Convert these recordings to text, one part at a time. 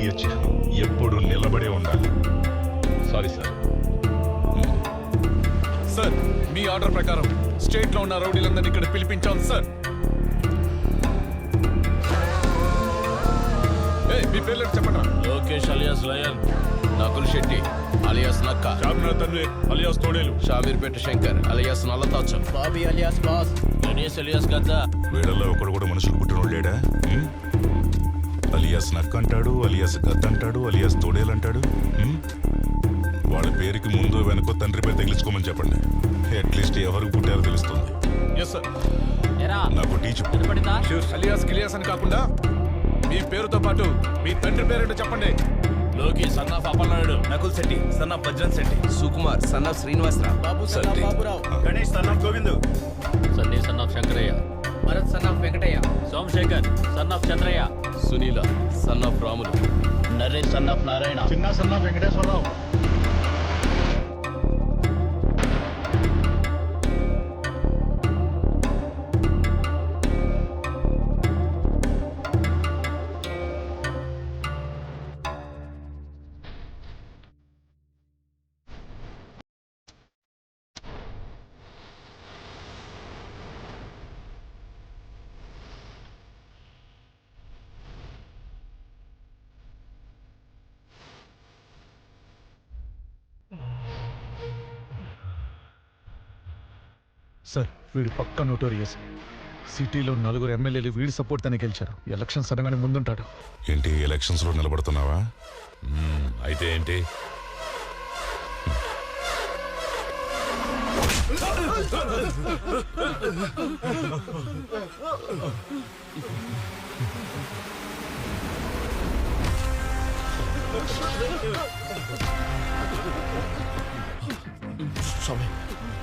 భార్య చిహ్నం ఎప్పుడు నిలబడే ఉండాలి. Sorry sir. సార్, మీ ఆర్డర్ ప్రకారం స్టేట్ లో ఉన్న రౌడీలందరినీ ఇక్కడ పిలిపించాం సార్. మీ పేర్లు చెప్పండి. Lokesh alias lion, Nakul Shetty alias నక్క, జాగ్రత్త అలియాస్ తోడేలు, షామీర్పేట శంకర్ అలియాస్ నల్లతాచం, Bobby alias boss, Ganesh alias గద్దా. వీళ్ళల్లో ఒకడు కూడా మనుషులు పుట్టినోడు లేడా? అలియాస్ నక్క అంటాడు, అలియాస్ గద్ద అంటాడు, అలియాస్ తోడేలు అంటాడు. వాళ్ళ పేరుకి ముందు వెనకో తండ్రి పేరు తగిలించుకోమని చెప్పండి. అట్లీస్ట్ ఎవరికి పుట్టారో తెలుస్తుంది. నాకు టీచర్ అలియాస్ గిలియాస్ అని కాకుండా మీ పేరుతో పాటు మీ తండ్రి పేరేంటో చెప్పండి. లోకి son of Appalanaidu, Nakul Shetty son of Bhadran Shetty, Sukumar son of Srinivasarao, Babu son of Baburao, Ganesh son of Govindu, Sunny son of Shankaraiah, Bharat son of Venkataiah, Somashekar son of Chandraiah, Sunila son of Ramulu, Naresh son of Narayana, చిన్న సన్న వెంకటేశ్వరరావు. సార్, వీడు పక్కా నోటోరియస్. సిటీలో 4 ఎమ్మెల్యేలు వీడి సపోర్ట్ తనే గెలిచారు. ఎలక్షన్స్ అనగానే ముందుంటాడు. ఏంటి ఎలక్షన్స్ లో నిలబడుతున్నావా? అయితే ఏంటి? స్వామి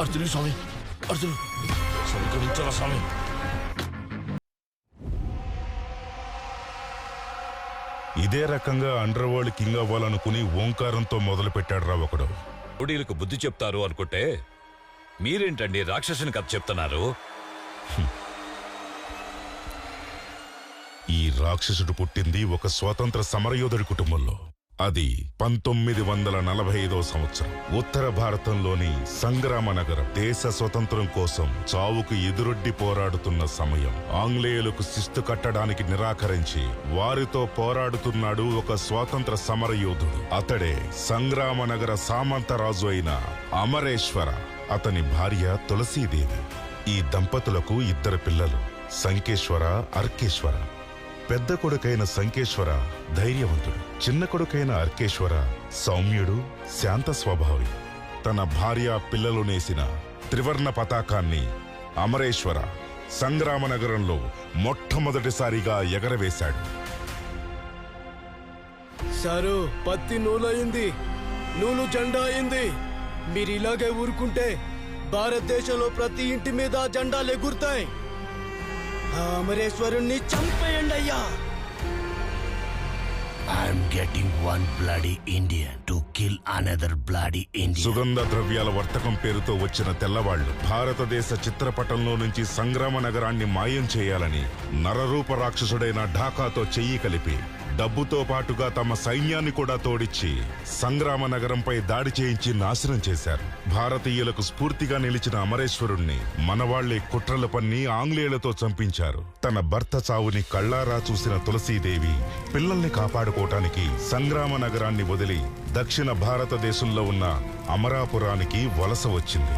అర్జునుడు, స్వామి అర్జునుడు, స్వామి గురించారా స్వామి? ఇదే రకంగా అండర్ వరల్డ్ కింగ్ అవ్వాలనుకుని ఓంకారంతో మొదలు పెట్టాడు రా ఒకడు. రౌడీలకు బుద్ధి చెప్తారు అనుకుంటే మీరేంటండి రాక్షసుని కథ చెప్తున్నారు? ఈ రాక్షసుడు పుట్టింది ఒక స్వాతంత్ర సమరయోధుడి కుటుంబంలో. అది 1945వ సంవత్సరం. ఉత్తర భారతంలోని సంగ్రామ నగరం దేశ స్వతంత్రం కోసం చావుకు ఎదురొడ్డి పోరాడుతున్న సమయం. ఆంగ్లేయులకు శిస్తు కట్టడానికి నిరాకరించి వారితో పోరాడుతున్నాడు ఒక స్వాతంత్ర సమరయోధుడు. అతడే సంగ్రామ నగర సామంతరాజు అయిన అమరేశ్వర. అతని భార్య తులసీదేవి. ఈ దంపతులకు 2 పిల్లలు, సంకేశ్వర, అర్కేశ్వర. పెద్ద కొడుకైన సంకేశ్వర ధైర్యవంతుడు, చిన్న కొడుకైన అర్కేశ్వర సౌమ్యుడు, శాంత స్వభావి. తన భార్య పిల్లలు నేసిన త్రివర్ణ పతాకాన్ని అమరేశ్వర సంగ్రామ నగరంలో మొట్టమొదటిసారిగా ఎగరవేశాడు. సారు, పత్తి నూలయింది, నూలు జెండా అయింది. మీరు ఇలాగే ఊరుకుంటే భారతదేశంలో ప్రతి ఇంటి మీద జెండాలు ఎగురుతాయి. ఆ అమరేశ్వరుణ్ణి చంపేయండి అయ్యా. I'm getting one bloody Indian to kill another bloody Indian. సుగంధ ద్రవ్యాల వర్తకం పేరుతో వచ్చిన తెల్లవాళ్లు భారతదేశ చిత్రపటంలో నుంచి సంగ్రామ నగరాన్ని మాయం చేయాలని నరరూప రాక్షసుడైన ఢాకాతో చెయ్యి కలిపి డబ్బుతో పాటుగా తమ సైన్యాన్ని కూడా తోడిచ్చి సంగ్రామ నగరంపై దాడి చేయించి నాశనం చేశారు. భారతీయులకు స్ఫూర్తిగా నిలిచిన అమరేశ్వరుణ్ణి మనవాళ్లే కుట్రలు పన్ని ఆంగ్లేయులతో చంపించారు. తన భర్త చావుని కళ్ళారా చూసిన తులసీదేవి పిల్లల్ని కాపాడుకోవటానికి సంగ్రామ నగరాన్ని వదిలి దక్షిణ భారతదేశంలో ఉన్న అమరాపురానికి వలస వచ్చింది.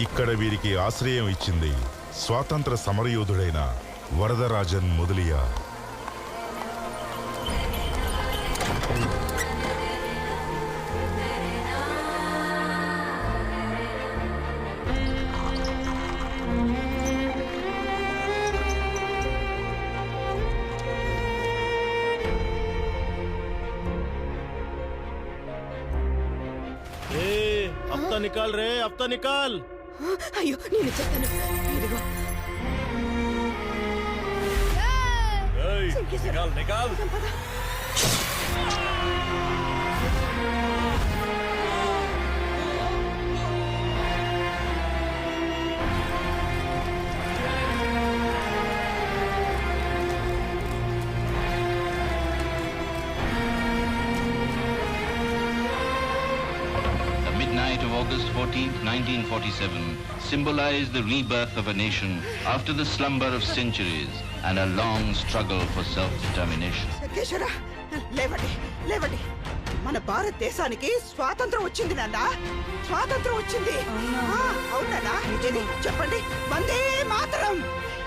ఇక్కడ వీరికి ఆశ్రయం ఇచ్చింది స్వాతంత్ర సమరయోధుడైన వరదరాజన్ మొదలియార్. हफ्ता निकाल रे हफ्ता निकाल అయ్యో నేను చెప్తాను ఇదిగో निकाल निकाल The midnight of August 14th, 1947 symbolized the rebirth of a nation after the slumber of centuries and a long struggle for self-determination. Keesara లేవండి లేవండి మన భారతదేశానికి స్వాతంత్రం వచ్చింది నాన్న స్వాతంత్రం వచ్చింది అవునా ఇది చెప్పండి వందే మాతరం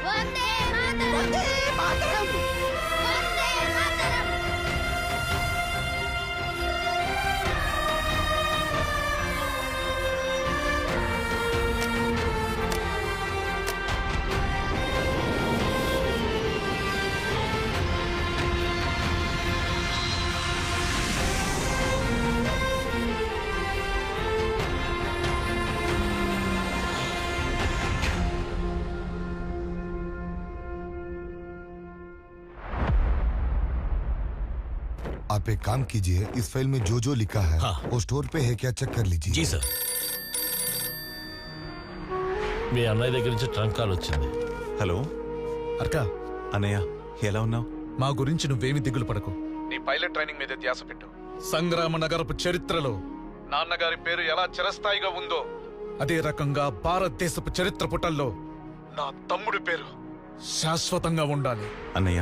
వందే మాతరం వందే మాతరం వందే మాతరం आप एक काम कीजिए इस फाइल में जो जो लिखा है वो स्टोर पे है क्या चेक कर लीजिए జీ సార్ మీ అన్నయ్య దగ్గర నుంచి ట్రంక్ కాల్ వచ్చింది. హలో అర్క అన్నయ్య ఎలా ఉన్నావు? మా గురించి నువ్వేమి దిగులు పడకు. నీ పైలట్ ట్రైనింగ్ మీద ధ్యాస పెట్టు. సంగ్రామ నగరపు చరిత్రలో నాన్నగారి పేరు ఎలా చిరస్థాయిగా ఉందో అదే రకంగా భారతదేశపు చరిత్ర పుటల్లో నా తమ్ముడి పేరు శాశ్వతంగా ఉండాలి. అన్నయ్య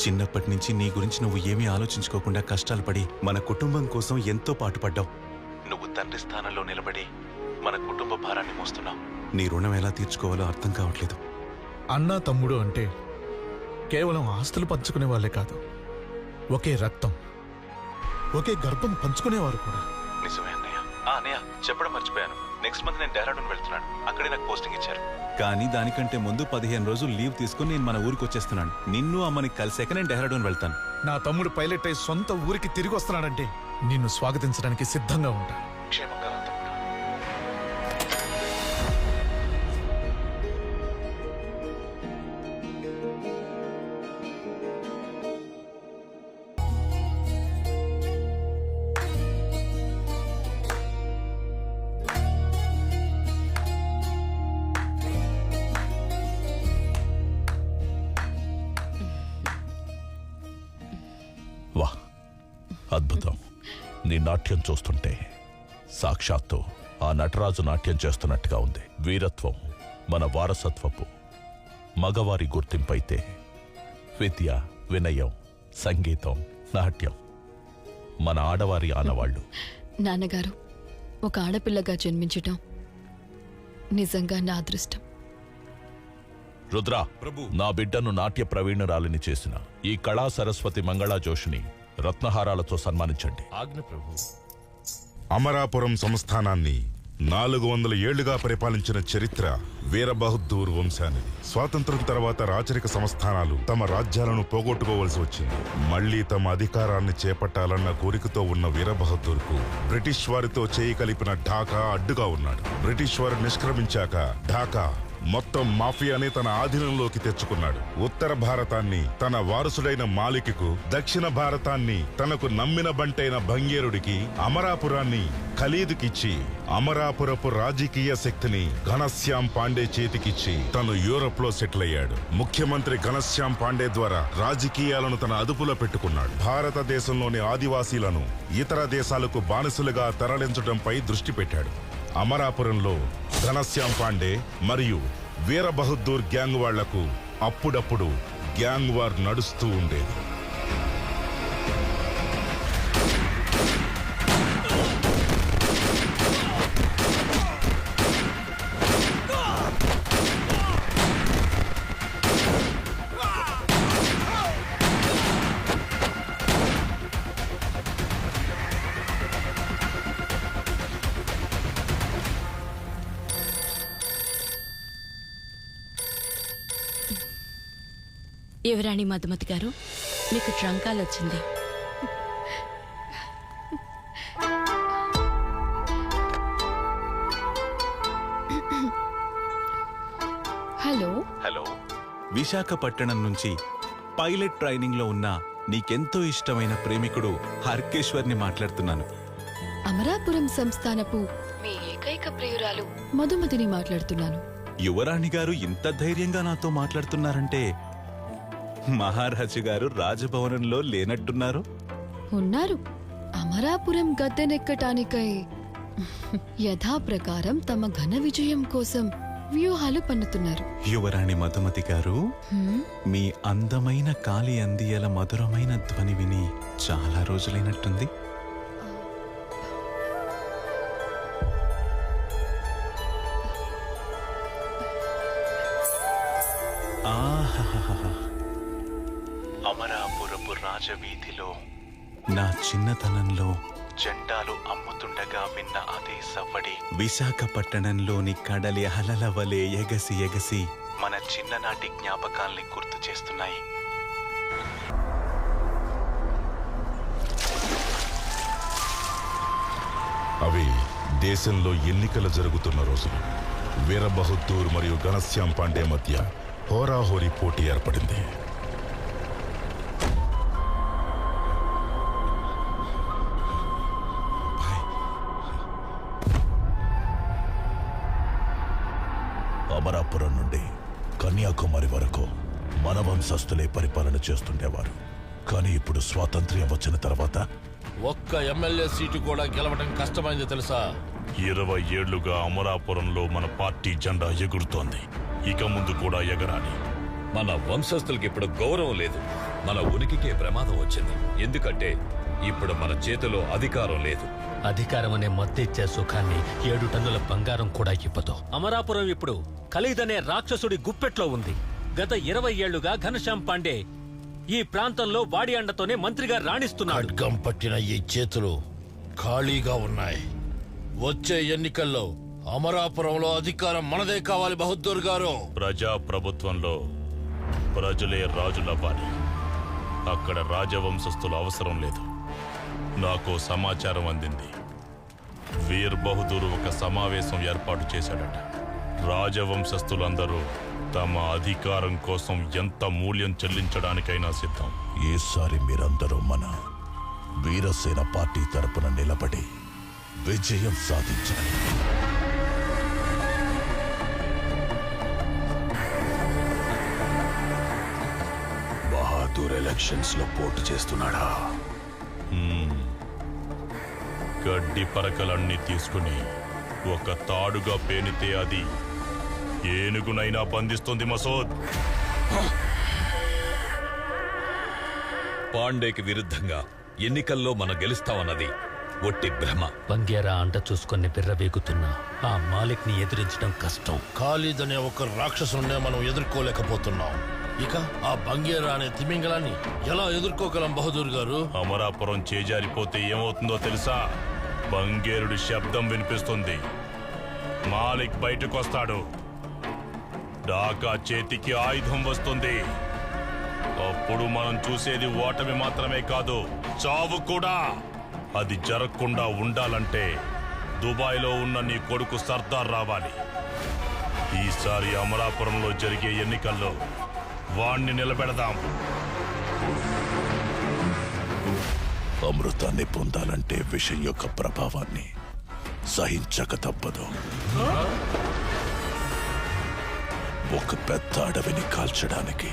చిన్నప్పటి నుంచి నీ గురించి నువ్వు ఏమీ ఆలోచించుకోకుండా కష్టాలు పడి మన కుటుంబం కోసం ఎంతో పాటుపడ్డావు. నువ్వు తండ్రి స్థానంలో నిలబడి మన కుటుంబ భారాన్ని మోస్తున్నావు. నీ రుణం ఎలా తీర్చుకోవాలో అర్థం కావట్లేదు. అన్నా తమ్ముడు అంటే కేవలం ఆస్తులు పంచుకునే వాళ్ళే కాదు, ఒకే రక్తం ఒకే గర్భం పంచుకునేవారు కూడా. నిజమే అన్నయ్య. అన్నయ్య చెప్పడం మర్చిపోయాను. నెక్స్ట్ మంత్ నేను డెహ్రాడూన్ వెళ్తున్నాను. అక్కడే నాకు పోస్టింగ్ ఇచ్చారు. కానీ దానికంటే ముందు 15 రోజులు లీవ్ తీసుకుని నేను మన ఊరికి వచ్చేస్తున్నాను. నిన్ను అమ్మని కలిసాక నేను డెహ్రాడూన్ వెళ్తాను. నా తమ్ముడు పైలట్ అయి సొంత ఊరికి తిరిగి వస్తున్నాడంటే నిన్ను స్వాగతించడానికి సిద్ధంగా ఉంటా. క్షేమంగా రా తమ్ముడు. వాహ్, అద్భుతం. నీ నాట్యం చూస్తుంటే సాక్షాత్తు ఆ నటరాజు నాట్యం చేస్తున్నట్టుగా ఉంది. వీరత్వం మన వారసత్వపు మగవారి గుర్తింపైతే విద్య, వినయం, సంగీతం, నాట్యం మన ఆడవారి ఆనవాళ్లు. నాన్నగారు, ఒక ఆడపిల్లగా జన్మించటం నిజంగా నా అదృష్టం. రుద్ర ప్రభు, నా బిడ్డను నాట్య ప్రవీణురాలిని చేసిన ఈ కళా సరస్వతి మంగళా జోషిని రత్నహారాలతో సన్మానించండి. ఆజ్ఞ ప్రభు. అమరాపురం సంస్థానాన్ని 400 ఏళ్లుగా పరిపాలించిన చరిత్ర వీరబహద్దూర్ వంశానిది. స్వాతంత్రం తర్వాత రాచరిక సంస్థానాలు తమ రాజ్యాలను పోగొట్టుకోవలసి వచ్చింది. మళ్లీ తమ అధికారాన్ని చేపట్టాలన్న కోరికతో ఉన్న వీరబహద్దూర్కు బ్రిటిష్ వారితో చేయి కలిపిన ఢాకా అడ్డుగా ఉన్నాడు. బ్రిటిష్ వారు నిష్క్రమించాక ఢాకా మొత్తం మాఫియాని తన ఆధీనంలోకి తెచ్చుకున్నాడు. ఉత్తర భారతాన్ని తన వారసుడైన మాలిక్కు, దక్షిణ భారతాన్ని తనకు నమ్మిన బంటైన భంగేరుడికి, అమరాపురాన్ని ఖలీదుకిచ్చి అమరాపురపు రాజకీయ శక్తిని ఘనశ్యాం పాండే చేతికిచ్చి తను యూరప్ లో సెటిల్ అయ్యాడు. ముఖ్యమంత్రి ఘనశ్యాం పాండే ద్వారా రాజకీయాలను తన అదుపులో పెట్టుకున్నాడు. భారతదేశంలోని ఆదివాసీలను ఇతర దేశాలకు బానిసలుగా తరలించడంపై దృష్టి పెట్టాడు. అమరాపురంలో ఘనశ్యాం పాండే మరియు వీరబహద్దూర్ గ్యాంగ్ వాళ్లకు అప్పుడప్పుడు గ్యాంగ్ వార్ నడుస్తూ ఉండేది. యువరాణి మధుమతి గారు, మీకు ట్రంకాల్ వచ్చింది. విశాఖపట్టణం నుంచి పైలట్ ట్రైనింగ్లో ఉన్న నీకెంతో ఇష్టమైన ప్రేమికుడు హర్కేశ్వర్ని మాట్లాడుతున్నాను. అమరాపురం సంస్థానపు మీ ఏకైక ప్రియురాలు మధుమతిని మాట్లాడుతున్నాను. యువరాణి గారు ఇంత ధైర్యంగా నాతో మాట్లాడుతున్నారంటే మహారాజు గారు రాజభవనంలో లేనట్టున్నారు. ఉన్నారు. అమరాపురం గద్దెనెక్కటానికై యథాప్రకారం తమ ఘన విజయం కోసం వ్యూహాలు పన్నుతున్నారు. యువరాణి మధుమతి గారు, మీ అందమైన కాలి అందియల మధురమైన ధ్వని విని చాలా రోజులైనట్టుంది. అమరాపురపు రాజవీధిలో నా చిన్నతనంలో జెండాలు అమ్ముతుండగా విన్న అదే సవ్వడి విశాఖపట్టణంలోని కడలి అలల వలె ఎగసి ఎగసి మన చిన్ననాటి జ్ఞాపకాల్ని గుర్తు చేస్తున్నాయి. అవి దేశంలో ఎన్నికలు జరుగుతున్న రోజులు. వీరబహదూర్ మరియు ఘనశ్యామ్ పాండే మధ్య హోరాహోరీ పోటీ ఏర్పడింది. అమరాపురం నుండి కన్యాకుమారి వరకు మన వంశస్థులే పరిపాలన చేస్తుండేవారు. కానీ ఇప్పుడు స్వాతంత్ర్యం వచ్చిన తర్వాత ఒక్క ఎమ్మెల్యే సీటు కూడా గెలవడం కష్టమైంది తెలుసా? 20 ఏళ్లుగా అమరాపురంలో మన పార్టీ జెండా ఎగురుతోంది. ఇక ముందు కూడా ఎగరాలి. మన వంశస్థులకి ఇప్పుడు గౌరవం లేదు. మన ఉనికికే ప్రమాదం వచ్చింది. ఎందుకంటే ఇప్పుడు మన చేతిలో అధికారం లేదు. అధికారం అనే మత్తిచ్చే సుఖాన్ని 7 టన్నుల బంగారం కూడా ఇవ్వదు. అమరాపురం ఇప్పుడు ఖలీదనే రాక్షసుడి గుప్పెట్లో ఉంది. గత 20 ఏళ్లుగా ఘనశ్యామ్ పాండే ఈ ప్రాంతంలో వాడి అండతోనే మంత్రిగా రాణిస్తున్నాడు. ఖడ్గం పట్టిన ఈ చేతులు ఖాళీగా ఉన్నాయి. వచ్చే ఎన్నికల్లో అమరాపురంలో అధికారం మనదే కావాలి బహదూర్ గారు. ప్రజా ప్రభుత్వంలో ప్రజలే రాజులవ్వాలి. అక్కడ రాజవంశస్థుల అవసరం లేదు. నాకు సమాచారం అందింది. వీర్ బహదూర్ ఒక సమావేశం ఏర్పాటు చేశాడట. రాజవంశస్థులందరూ తమ అధికారం కోసం ఎంత మూల్యం చెల్లించడానికైనా సిద్ధం. ఈసారి మీరందరూ మన వీరసేన పార్టీ తరపున నిలబడి విజయం సాధించాలి. బహదూర్ ఎలక్షన్స్ లో పోటీ చేస్తున్నాడా? గడ్డి పరకలన్నీ తీసుకుని ఒక తాడుగా పేనితే అది ఏనుగునైనా బంధిస్తుంది. మసోద్, పాండేకి విరుద్ధంగా ఎన్నికల్లో మనం గెలుస్తామన్నది ఒట్టి భ్రమ. బంగేరా అంట చూసుకొని బిర్రవేగుతున్నా ఆ మాలిక్ ని ఎదిరించడం కష్టం. ఖాళీద్ అనే ఒక రాక్షసునే మనం ఎదుర్కోలేకపోతున్నాం. ఇక ఆ బంగేరా అనే తిమింగలాన్ని ఎలా ఎదుర్కోగలం బహదూర్ గారు? అమరాపురం చేజారిపోతే ఏమవుతుందో తెలుసా? బంగేరుడి శబ్దం వినిపిస్తుంది. మాలిక్ బయటకొస్తాడు. డాకా చేతికి ఆయుధం వస్తుంది. అప్పుడు మనం చూసేది ఓటమి మాత్రమే కాదు, చావు కూడా. అది జరగకుండా ఉండాలంటే దుబాయ్లో ఉన్న నీ కొడుకు సర్దార్ రావాలి. ఈసారి అమరాపురంలో జరిగే ఎన్నికల్లో వాణ్ణి నిలబెడదాం. అమృతాన్ని పొందాలంటే విషయం యొక్క ప్రభావాన్ని సహించక తప్పదు. ఒక పెద్ద అడవిని కాల్చడానికి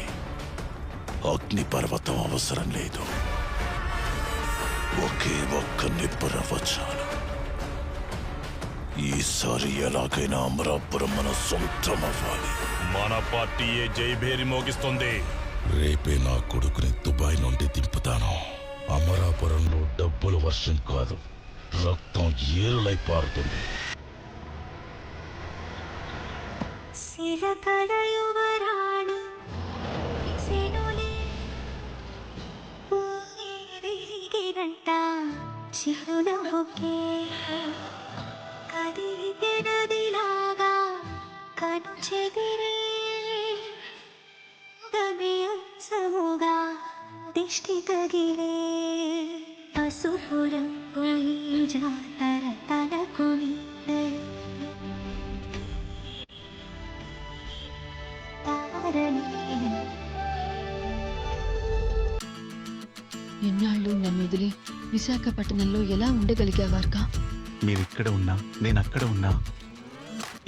అగ్ని పర్వతం అవసరం లేదు. ఒకే ఒక్క నిప్పురవ్వ చాలు. ఈసారి ఎలాగైనా అమరాపురం మన సొంతం అవ్వాలి. మన పార్టీయే జైభేరి మోగిస్తుంది. రేపే నా కొడుకుని దుబాయ్ నుండి దింపుతాను. అమరాపురంలో డబ్బుల వర్షం కాదు, రక్తం ఏరులై పారుతుంది. దిష్టి తగిలే పసుపురం పోయి జాతర తనకుని తారని విశాఖపట్నంలో ఎలా ఉండగలిగావారుగా? మీరిక్కడ ఉన్నా నేను అక్కడ ఉన్నా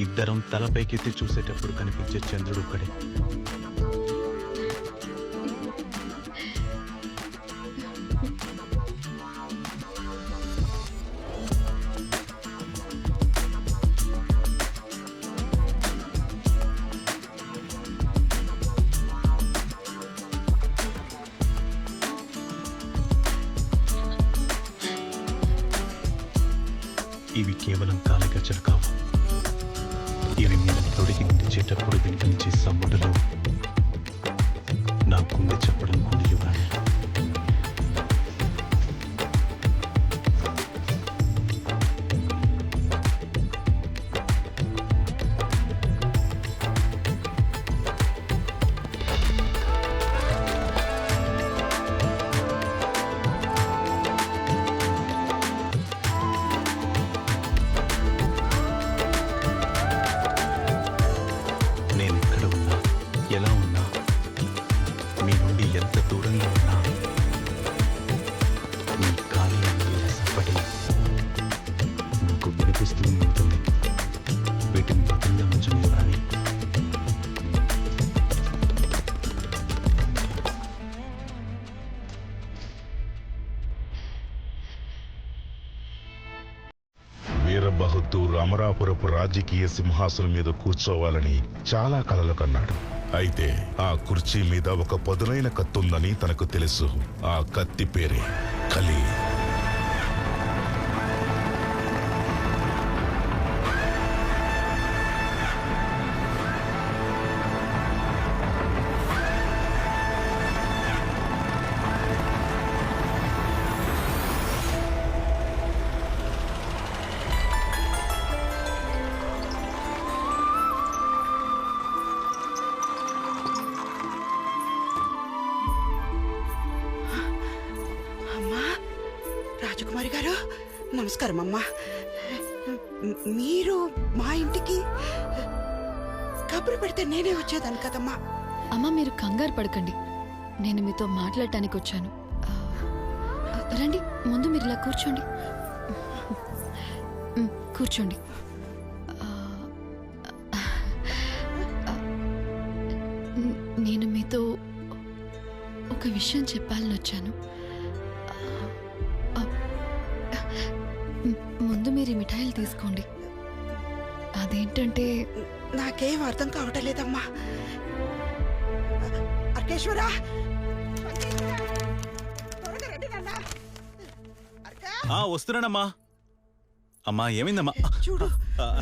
ఇద్దరం తలపైకెత్తి చూసేటప్పుడు కనిపించే చంద్రుడు ఒక్కడే. ఇవి కేవలం కాలిగజ్జలు కావు. ఇవి మీరు తొడిగి నిలిచేటప్పుడు వినిపించే సమ్ముడులో నా గుండె చెప్పడం కూడా ఇవ్వాలి. నేను ఎక్కడ ఉన్నా ఎలా ఉన్నా మీ నుండి ఎంత దూరంలో ఉన్నా మీ కాలి సప్పటి నాకు వినిపిస్తూ ఉంటుంది. వీటిని మృతంగా ఉంచలేదు కానీ వీరబహదూర్ అమరాపురపు రాజకీయ సింహాసనం మీద కూర్చోవాలని చాలా కలలు కన్నాడు. అయితే ఆ కుర్చీ మీద ఒక పదునైన కత్తుందని తనకు తెలుసు. ఆ కత్తి పేరే కలి. అమ్మా రాజకుమారి గారు నమస్కారం అమ్మా. మీరు మా ఇంటికి కబురు పెడితే నేనే వచ్చేదాన్ని కదమ్మా. అమ్మ, మీరు కంగారు పడకండి. నేను మీతో మాట్లాడటానికి వచ్చాను. రండి, ముందు మీరు ఇలా కూర్చోండి. కూర్చోండి. నేను మీతో ఒక విషయం చెప్పాలని వచ్చాను. ముందు మీరు ఈ మిఠాయిలు తీసుకోండి. అదేంటంటే నాకేం అర్థం కావటం లేదమ్మా. అర్కేశ్వరా, త్వరగా రండి నాన్న. వస్తున్నానమ్మా. అమ్మా ఏమైందమ్మా? చూడు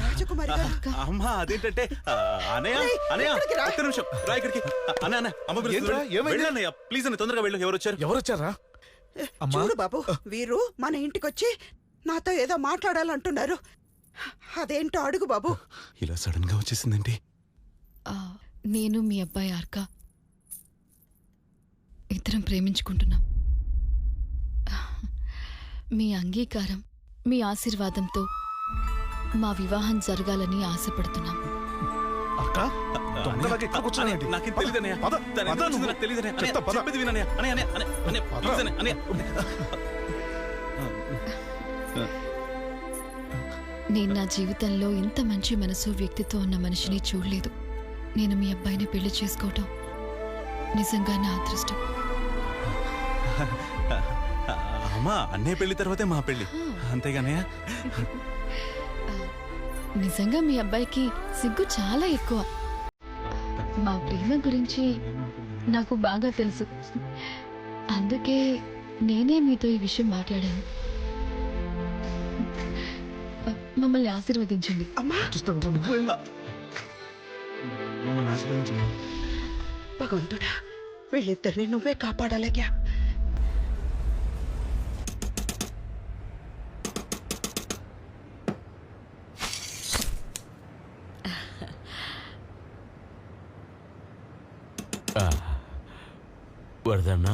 రాజకుమారి గారు. అమ్మా అదేంటంటే అనయ్య అనయ్య ఒక్క నిమిషం రా ఇక్కడికి. అన్నయ్య అమ్మ వెళ్ళన్నయ్య ప్లీజ్ అన్న తొందరగా వెళ్ళు. ఎవరొచ్చారా? చూడు బాబు, వీరు మన ఇంటికొచ్చి నాతో ఏదో మాట్లాడాలంటున్నారు. అదేంటో అడుగు బాబు. ఇలా సడన్ గా వచ్చేసిందండి. నేను మీ అబ్బాయి ఆర్కా ఇద్దరం ప్రేమించుకుంటున్నాం. మీ అంగీకారం, మీ ఆశీర్వాదంతో మా వివాహం జరగాలని ఆశపడుతున్నాం. నాకేం తెలియదన్నయ్య. నాకు తెలియదన్నయ్య. చెప్పేది వినన్నయ్య. నేను నా జీవితంలో ఇంత మంచి మనసు, వ్యక్తితో ఉన్న మనిషిని చూడలేదు. నేను మీ అబ్బాయిని పెళ్లి చేసుకోవటం నిజంగా నా అదృష్టం. అమ్మా అన్నయ్య పెళ్లి తర్వాతే మా పెళ్లి, అంతేగానయ్య. నిజంగా మీ అబ్బాయికి సిగ్గు చాలా ఎక్కువ. మా ప్రేమ గురించి నాకు బాగా తెలుసు. అందుకే నేనే మీతో ఈ విషయం మాట్లాడాను. మమ్మల్ని ఆశీర్వదించండి. భగవంతుడా, వీళ్ళిద్దరిని నువ్వే కాపాడాలయ్యా. వరదన్నా,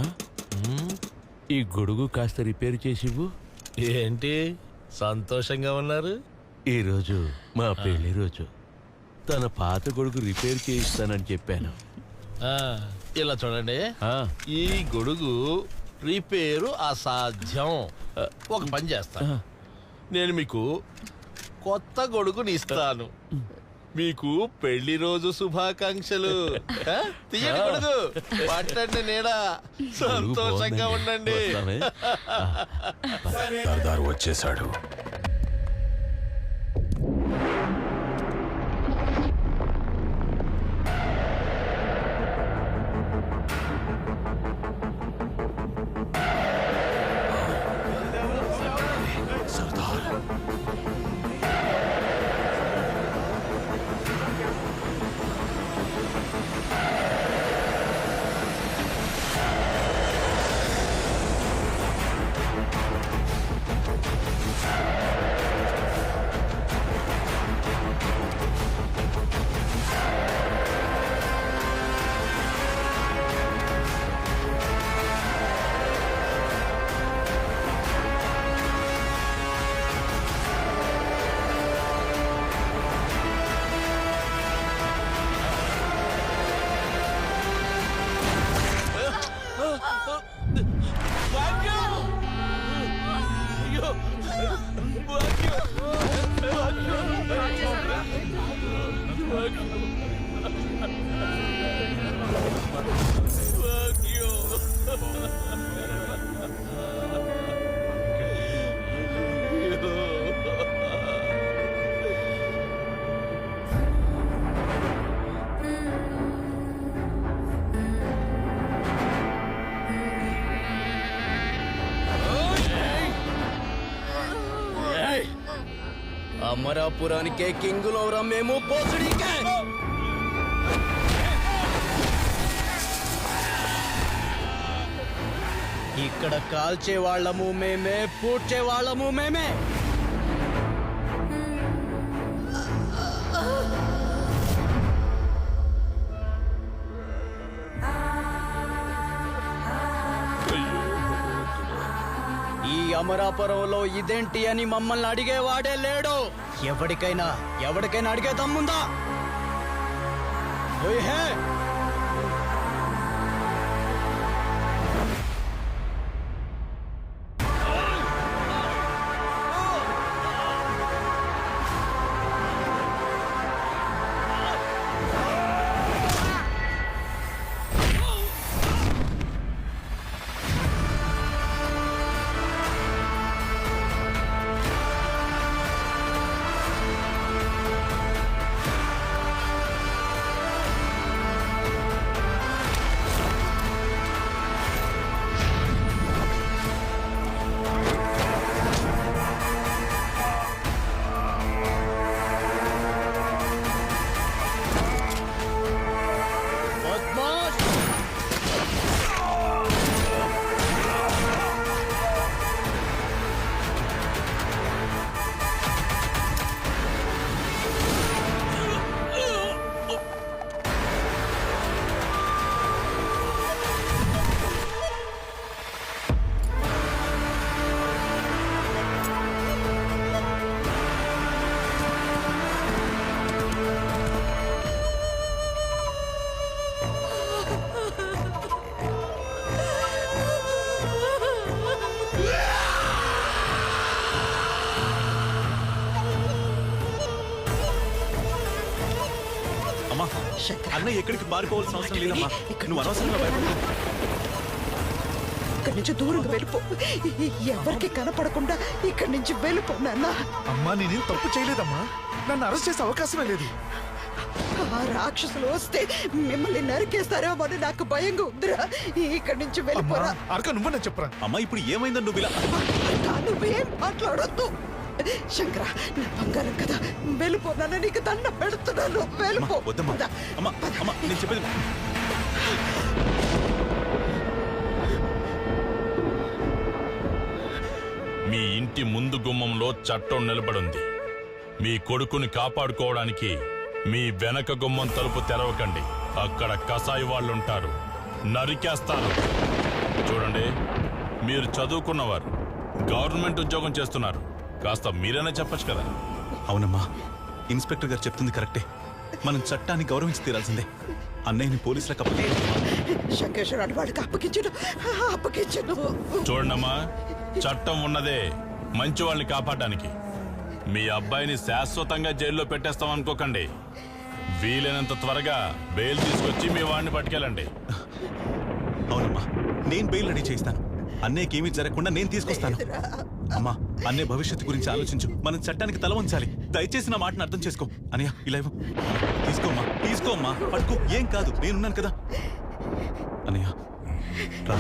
ఈ గొడుగు కాస్త రిపేర్ చేసివ్వు. ఏంటి సంతోషంగా ఉన్నారు? ఈరోజు మా పెళ్లి రోజు. తన పాత గొడుగు రిపేర్ చేయిస్తానని చెప్పాను. ఇలా చూడండి, ఈ గొడుగు రిపేరు అసాధ్యం. ఒక పని చేస్తాను, నేను మీకు కొత్త గొడుగుని ఇస్తాను. మీకు పెళ్లి రోజు శుభాకాంక్షలు. తీయండి గొడుగు, పట్టండి నీడా, సంతోషంగా ఉండండి. సర్దార్ వచ్చేశాడు. అమరాపురానికే కింగులవరా మేము, పోసుడికే. ఇక్కడ కాల్చే వాళ్ళము మేమే, పూడ్చే వాళ్ళము మేమే. ఈ అమరాపురంలో ఇదేంటి అని మమ్మల్ని అడిగేవాడే లేడు. ఎవరికైనా అడిగే దమ్ముందా? హే, అన్నయ్య ఎక్కడికి మారిపోవాల్సిన అవసరం లేదమ్మా. నువ్వు అనవసరంగా భయపడు. ఇక్కడి నుంచి దూరంగా వెళ్ళిపో. ఎవరికి కనపడకుండా ఇక్కడి నుంచి వెళ్ళిపో నాన్న. అమ్మా, నేనేం తప్పు చేయలేదమ్మా. నన్ను అరెస్ట్ చేసే అవకాశమే లేదు. ఆ రాక్షసులు వస్తే మిమ్మల్ని నరికేస్తారేమో అని నాకు భయంగా ఉందిరా. ఇక్కడి నుంచి వెళ్ళిపోరా. అరక నువ్వు నేను చెప్పరా. అమ్మా, ఇప్పుడు ఏమైందని నువ్వు ఇలా? నువ్వేం మాట్లాడొద్దు శంకర, నా బంగారం కదా. వెళ్ళిపోనా, నీకు దండం పెడుతున్నాను. వెళ్ళిపో. వద్దమ్మా. అమ్మా, అమ్మా, నేను చెప్పేది. మీ ఇంటి ముందు గుమ్మంలో చట్టం నిలబడుంది. మీ కొడుకుని కాపాడుకోవడానికి మీ వెనక గుమ్మం తలుపు తెరవకండి. అక్కడ కసాయి వాళ్ళుంటారు, నరికేస్తారు. చూడండి, మీరు చదువుకున్నవారు, గవర్నమెంట్ ఉద్యోగం చేస్తున్నారు. కాస్త మీరైనా చెప్పచ్చు కదా. అవునమ్మా, ఇన్స్పెక్టర్ గారు చెప్తుంది కరెక్టే. మనం చట్టాన్ని గౌరవించి తీరాల్సిందే. అన్నయ్యని పోలీసులకు అప్పగించాలి. శంకేశ్వరాన్ని వాడికి అప్పగించను. చూడమ్మా, చట్టం ఉన్నదే మంచి వాళ్ళని కాపాడడానికి. మీ అబ్బాయిని శాశ్వతంగా జైల్లో పెట్టేస్తాం అనుకోకండి. వీలైనంత త్వరగా బెయిల్ తీసుకొచ్చి మీ వాడిని పట్టుకెళ్ళండి. అవునమ్మా, నేను బెయిల్ రెడీ చేస్తాను. అన్నయ్యకి ఏమీ జరగకుండా నేను తీసుకొస్తాను. అమ్మా, అన్నయ్య భవిష్యత్తు గురించి ఆలోచించు. మనం చట్టానికి తల వంచాలి. దయచేసి నా మాటను అర్థం చేసుకో. అన్నయ్య ఇలా ఇవ్వు. తీసుకోమ్మా, పట్టుకో. ఏం కాదు, నేనున్నాను కదా. అన్నయ్య రా,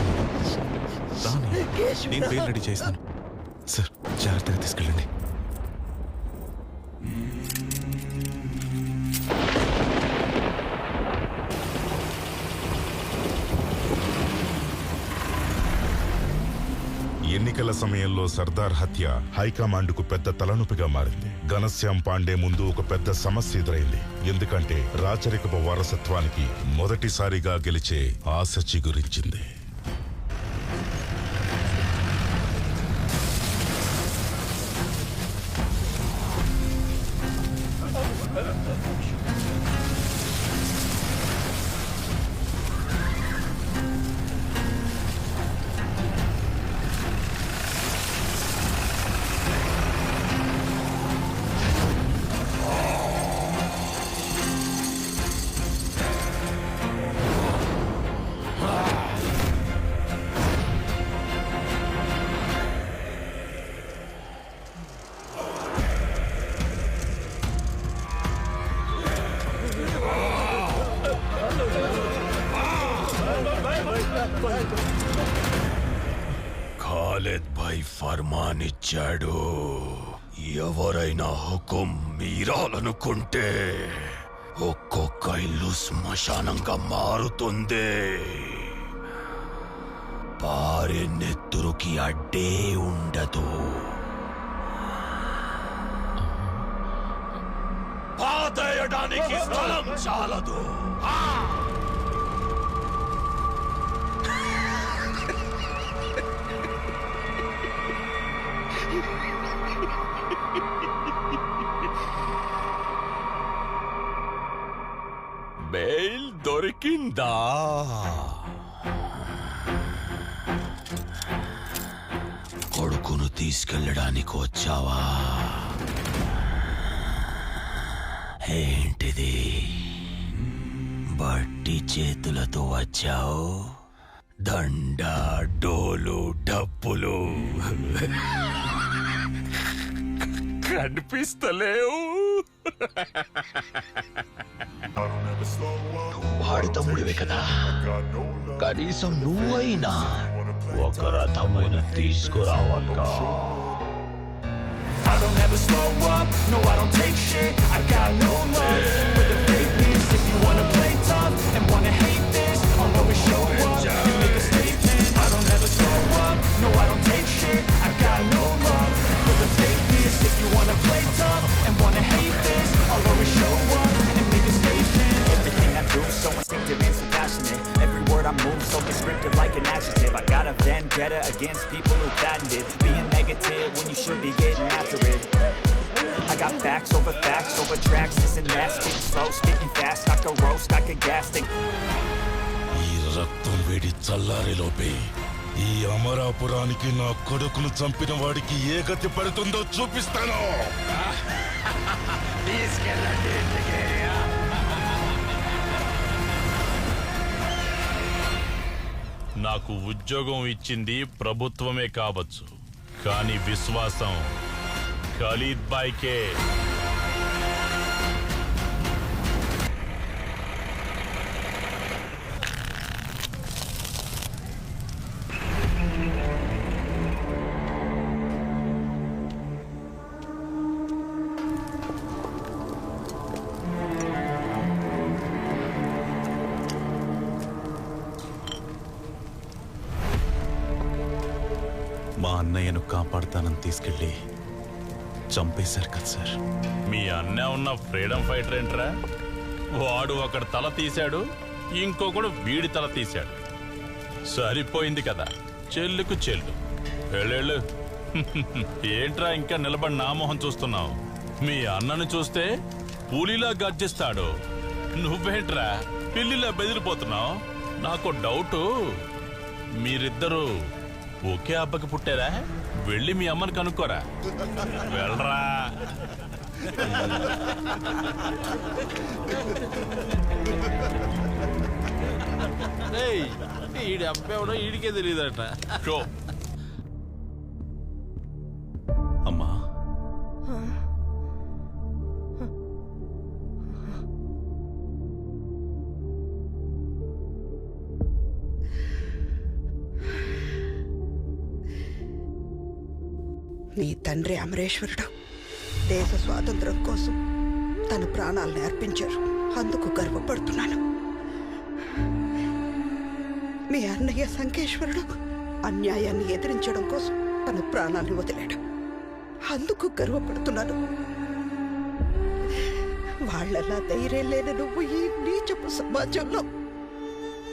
నేను బెయిల్ రెడీ చేస్తాను. సార్, జాగ్రత్తగా తీసుకెళ్ళండి. ఎన్నికల సమయంలో సర్దార్ హత్య హైకమాండ్కు పెద్ద తలనొప్పిగా మారింది. ఘనశ్యామ్ పాండే ముందు ఒక పెద్ద సమస్య ఎదురైంది. ఎందుకంటే రాచరికపు వారసత్వానికి మొదటిసారిగా గెలిచే ఆశ చిగురించింది. ఖాలిద్ భాయ్ ఫర్మాన్ ఇచ్చాడు. ఎవరైనా హుకుం మీరాలనుకుంటే ఒక్కొక్క ఇల్లు శ్మశానంగా మారుతుంది. పారే నెత్తురుకి అడ్డే ఉండదు. పాతేయడానికి స్థలం చాలదు. బెయిల్ దొరికిందా? కొడుకును తీసుకెళ్ళడానికి వచ్చావా? ఏంటిది, బట్టి చేతులతో వచ్చావు? దండ, డోలు, డప్పులు కనిపిస్తలేవు. వాడి తమ్ముడివే కదా, కనీసం నువ్వైనా ఒక రథమైన తీసుకురావాలిగా. I don't ever slow up, no I don't take shit. I got no love for the fakeness. If you wanna play tough and wanna hate this, I'll always show up and make a statement. I don't ever slow up, no I don't take shit. I got no love for the fakeness. If you wanna play tough and wanna hate this, I'll always show up and make a statement. Everything I do so instinctive and so passionate. Every word I move so descriptive like an adjective. I got a vendetta against people who patented being negative when you should be getting after it. I got facts over tracks, this and that. Speaking slow, speaking fast, I could roast, I could gas. ఈ రక్తం వేడి చల్లారేలోపే ఈ అమరాపురానికి నా కొడుకును చంపిన వాడికి ఏ గతి పడుతుందో చూపిస్తాను. నాకు ఉద్యోగం ఇచ్చింది ప్రభుత్వమే కావచ్చు, కానీ విశ్వాసం ఖలీద్ బాయ్కే. మా అన్నయ్యను కాపాడుతానని తీసుకెళ్ళి చంపేశారు కదా సార్. మీ అన్న ఉన్న ఫ్రీడమ్ ఫైటర్ ఏంట్రా? వాడు ఒకడు తల తీశాడు, ఇంకొకడు వీడి తల తీశాడు. సరిపోయింది కదా, చెల్లుకు చెల్లు. వెళ్ళేళ్ళు. ఏంట్రా ఇంకా నిలబడి నా మొహం చూస్తున్నావు? మీ అన్నను చూస్తే పులిలా గర్జిస్తాడు, నువ్వేంట్రా పిల్లిలా బెదిరిపోతున్నావు? నాకు డౌటు, మీరిద్దరూ ఒకే అబ్బకి పుట్టారా? వెళ్ళి మీ అమ్మని కనుక్కోరా. వెళ్ళరా. ఈడి అబ్బెవడో ఈడికే తెలియదట. షో. అమ్మా, నీ తండ్రి అమరేశ్వరుడు దేశ స్వాతంత్రం కోసం తన ప్రాణాలను అర్పించారు. అందుకు గర్వపడుతున్నాను. మీ అన్నయ్య సంకేశ్వరుడు అన్యాయాన్ని ఎదిరించడం కోసం తన ప్రాణాలను వదిలాడు. అందుకు గర్వపడుతున్నాను. వాళ్ళలా ధైర్యం లేని నువ్వు ఈ నీచపు సమాజంలో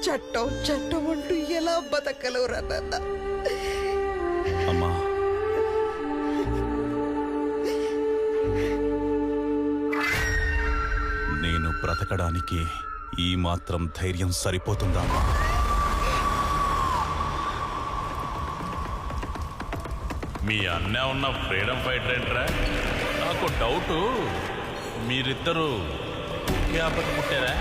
చట్టం చట్టం అంటూ ఎలా బతకలవురా నాన్న? అమ్మా, నేను బ్రతకడానికి ఈ మాత్రం ధైర్యం సరిపోతుందా? మీ అన్న ఉన్న ఫ్రీడమ్ ఫైటర్ ఏంట్రా? నాకు డౌటు, మీరిద్దరూ ఒకే అబ్బకి పుట్టారా?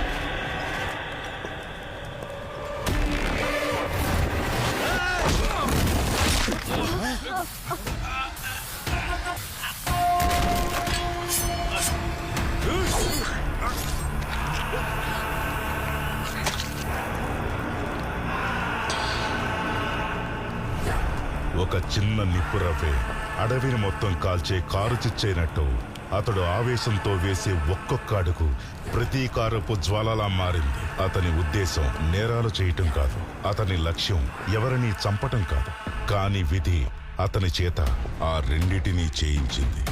ఒక చిన్న నిప్పురవ్వే అడవిని మొత్తం కాల్చే కారు చిచ్చైనట్టు అతడు ఆవేశంతో వేసే ఒక్కొక్క అడుగు ప్రతీకారపు జ్వాలలా మారింది. అతని ఉద్దేశం నేరాలు చేయటం కాదు, అతని లక్ష్యం ఎవరినీ చంపటం కాదు. కాని విధి అతని చేత ఆ రెండిటినీ చేయించింది.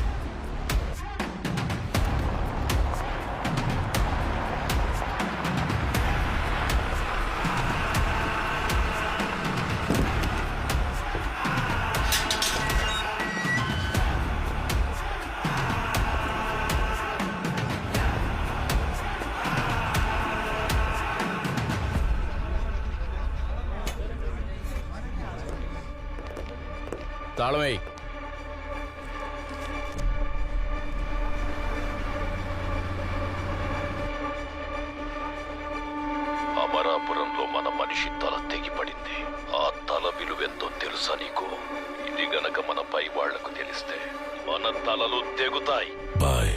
తాళమై. అమరాపురంలో మన మనిషి తల తెగిపడింది. ఆ తల విలువెంతో తెలుసా నీకు? ఇది గనక మన పై వాళ్లకు తెలిస్తే మన తలలు తెగుతాయి. బాయ్,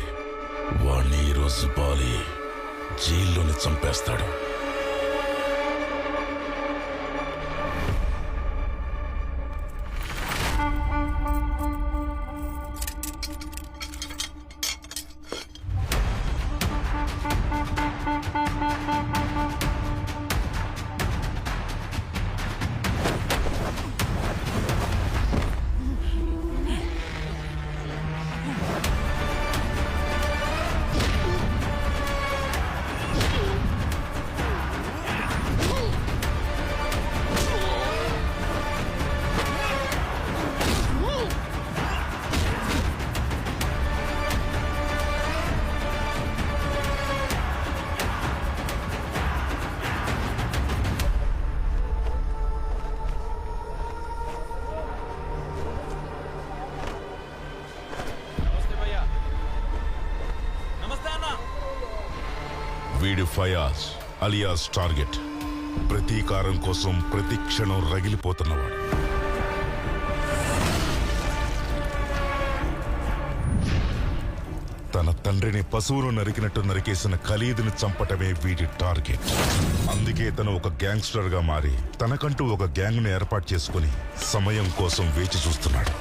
వాణ్ణి ఈరోజు బాలి జైల్లోని చంపేస్తాడు. వీడి ఫయాజ్ అలియాస్ టార్గెట్. ప్రతీకారం కోసం ప్రతి క్షణం రగిలిపోతున్నవాడు. తన తండ్రిని పశువును నరికినట్టు నరికేసిన ఖలీదుని చంపటమే వీడి టార్గెట్. అందుకే తను ఒక గ్యాంగ్స్టర్ గా మారి తనకంటూ ఒక గ్యాంగ్ ను ఏర్పాటు చేసుకుని సమయం కోసం వేచి చూస్తున్నాడు.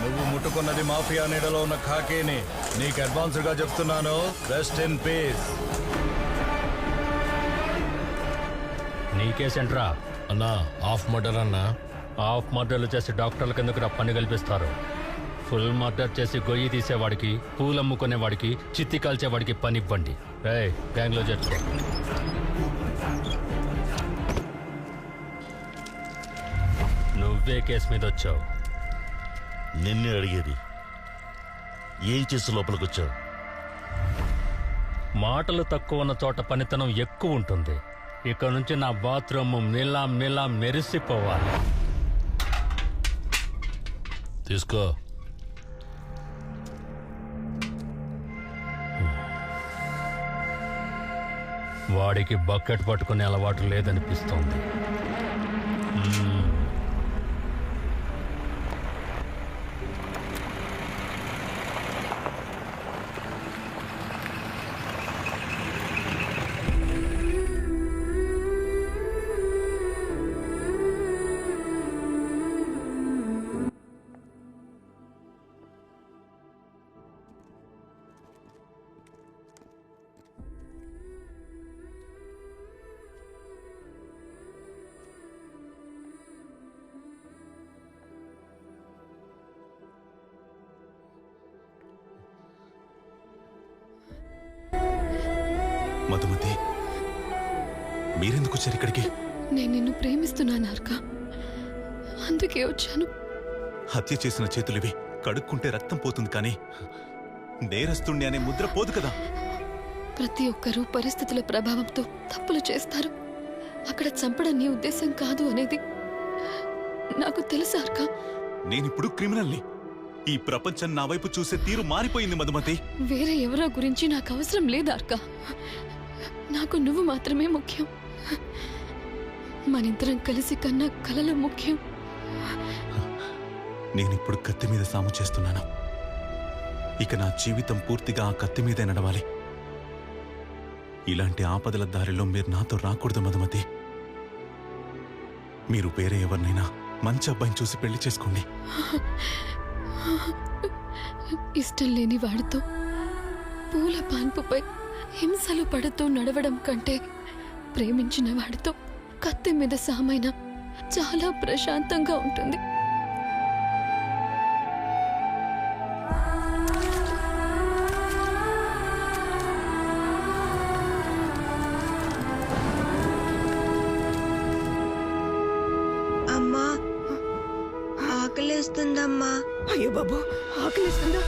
నువ్వు ముట్టుకున్నది మాఫియా నీడలో ఉన్న ఖాకీని. నీకు అడ్వాన్స్ గా చెప్తున్నాను, రెస్ట్ ఇన్ పీస్. నీకేసేంట్రా? అన్నా హాఫ్ మర్డర్ అన్నా. హాఫ్ మర్డర్లు చేసి డాక్టర్ల కిందకు పని కల్పిస్తారు. ఫుల్ మర్డర్ చేసి గొయ్యి తీసేవాడికి, పూలు అమ్ముకునేవాడికి, చిత్తి కాల్చేవాడికి పని ఇవ్వండి. గ్యాంగ్లో చేర్చుకో. నువ్వే కేసు మీద వచ్చావు. నిన్నే అడిగేది, ఏం చేసి లోపలికొచ్చావు? మాటలు తక్కువ ఉన్న చోట పనితనం ఎక్కువ ఉంటుంది. ఇక నుంచి నా బాత్రూమ్ మిలా మెరిసిపోవాలి. తీసుకో. వాడికి బకెట్ పట్టుకునే అలవాటు లేదనిపిస్తోంది. మధుమతి, మీరెందుకు వచ్చారు ఇక్కడికి? నేను నిన్ను ప్రేమిస్తున్నాను అర్క, అందుకే వచ్చాను. హత్య చేసిన చేతులివి, కడుక్కుంటే రక్తం పోతుంది కానీ నేరస్తుణ్ణి అనే ముద్ర పోదు కదా. ప్రతి ఒక్కరూ పరిస్థితుల ప్రభావంతో తప్పులు చేస్తారు. అక్కడ చంపడం నీ ఉద్దేశం కాదు అనేది నాకు తెలుసు అర్క. నేనిప్పుడు క్రిమినల్ని. ఈ ప్రపంచం నా వైపు చూసే తీరు మారిపోయింది మధుమతి. వేరే ఎవరో గురించి నాకు అవసరం లేదు అర్క. నాకు నువ్వు మాత్రమే ముఖ్యం. మనిద్దరం కలిసి కన్నా కలలు ముఖ్యం. నేనిప్పుడు కత్తి మీద సాము చేస్తున్నాను. ఇక నా జీవితం పూర్తిగా ఆ కత్తి మీదే నడవాలి. ఇలాంటి ఆపదల దారిలో మీరు నాతో రాకూడదు మధుమతి. మీరు వేరే ఎవరినైనా మంచి అబ్బాయిని చూసి పెళ్లి చేసుకోండి. ఇష్టం లేని వాడితో పూల పాన్పుపై హింసలు పడుతూ నడవడం కంటే ప్రేమించిన వాడితో కత్తి మీద సామైన చాలా ప్రశాంతంగా ఉంటుంది. అమ్మా, ఆకలేస్తుందమ్మా. అయ్యో బాబు, ఆకలిస్తుందా?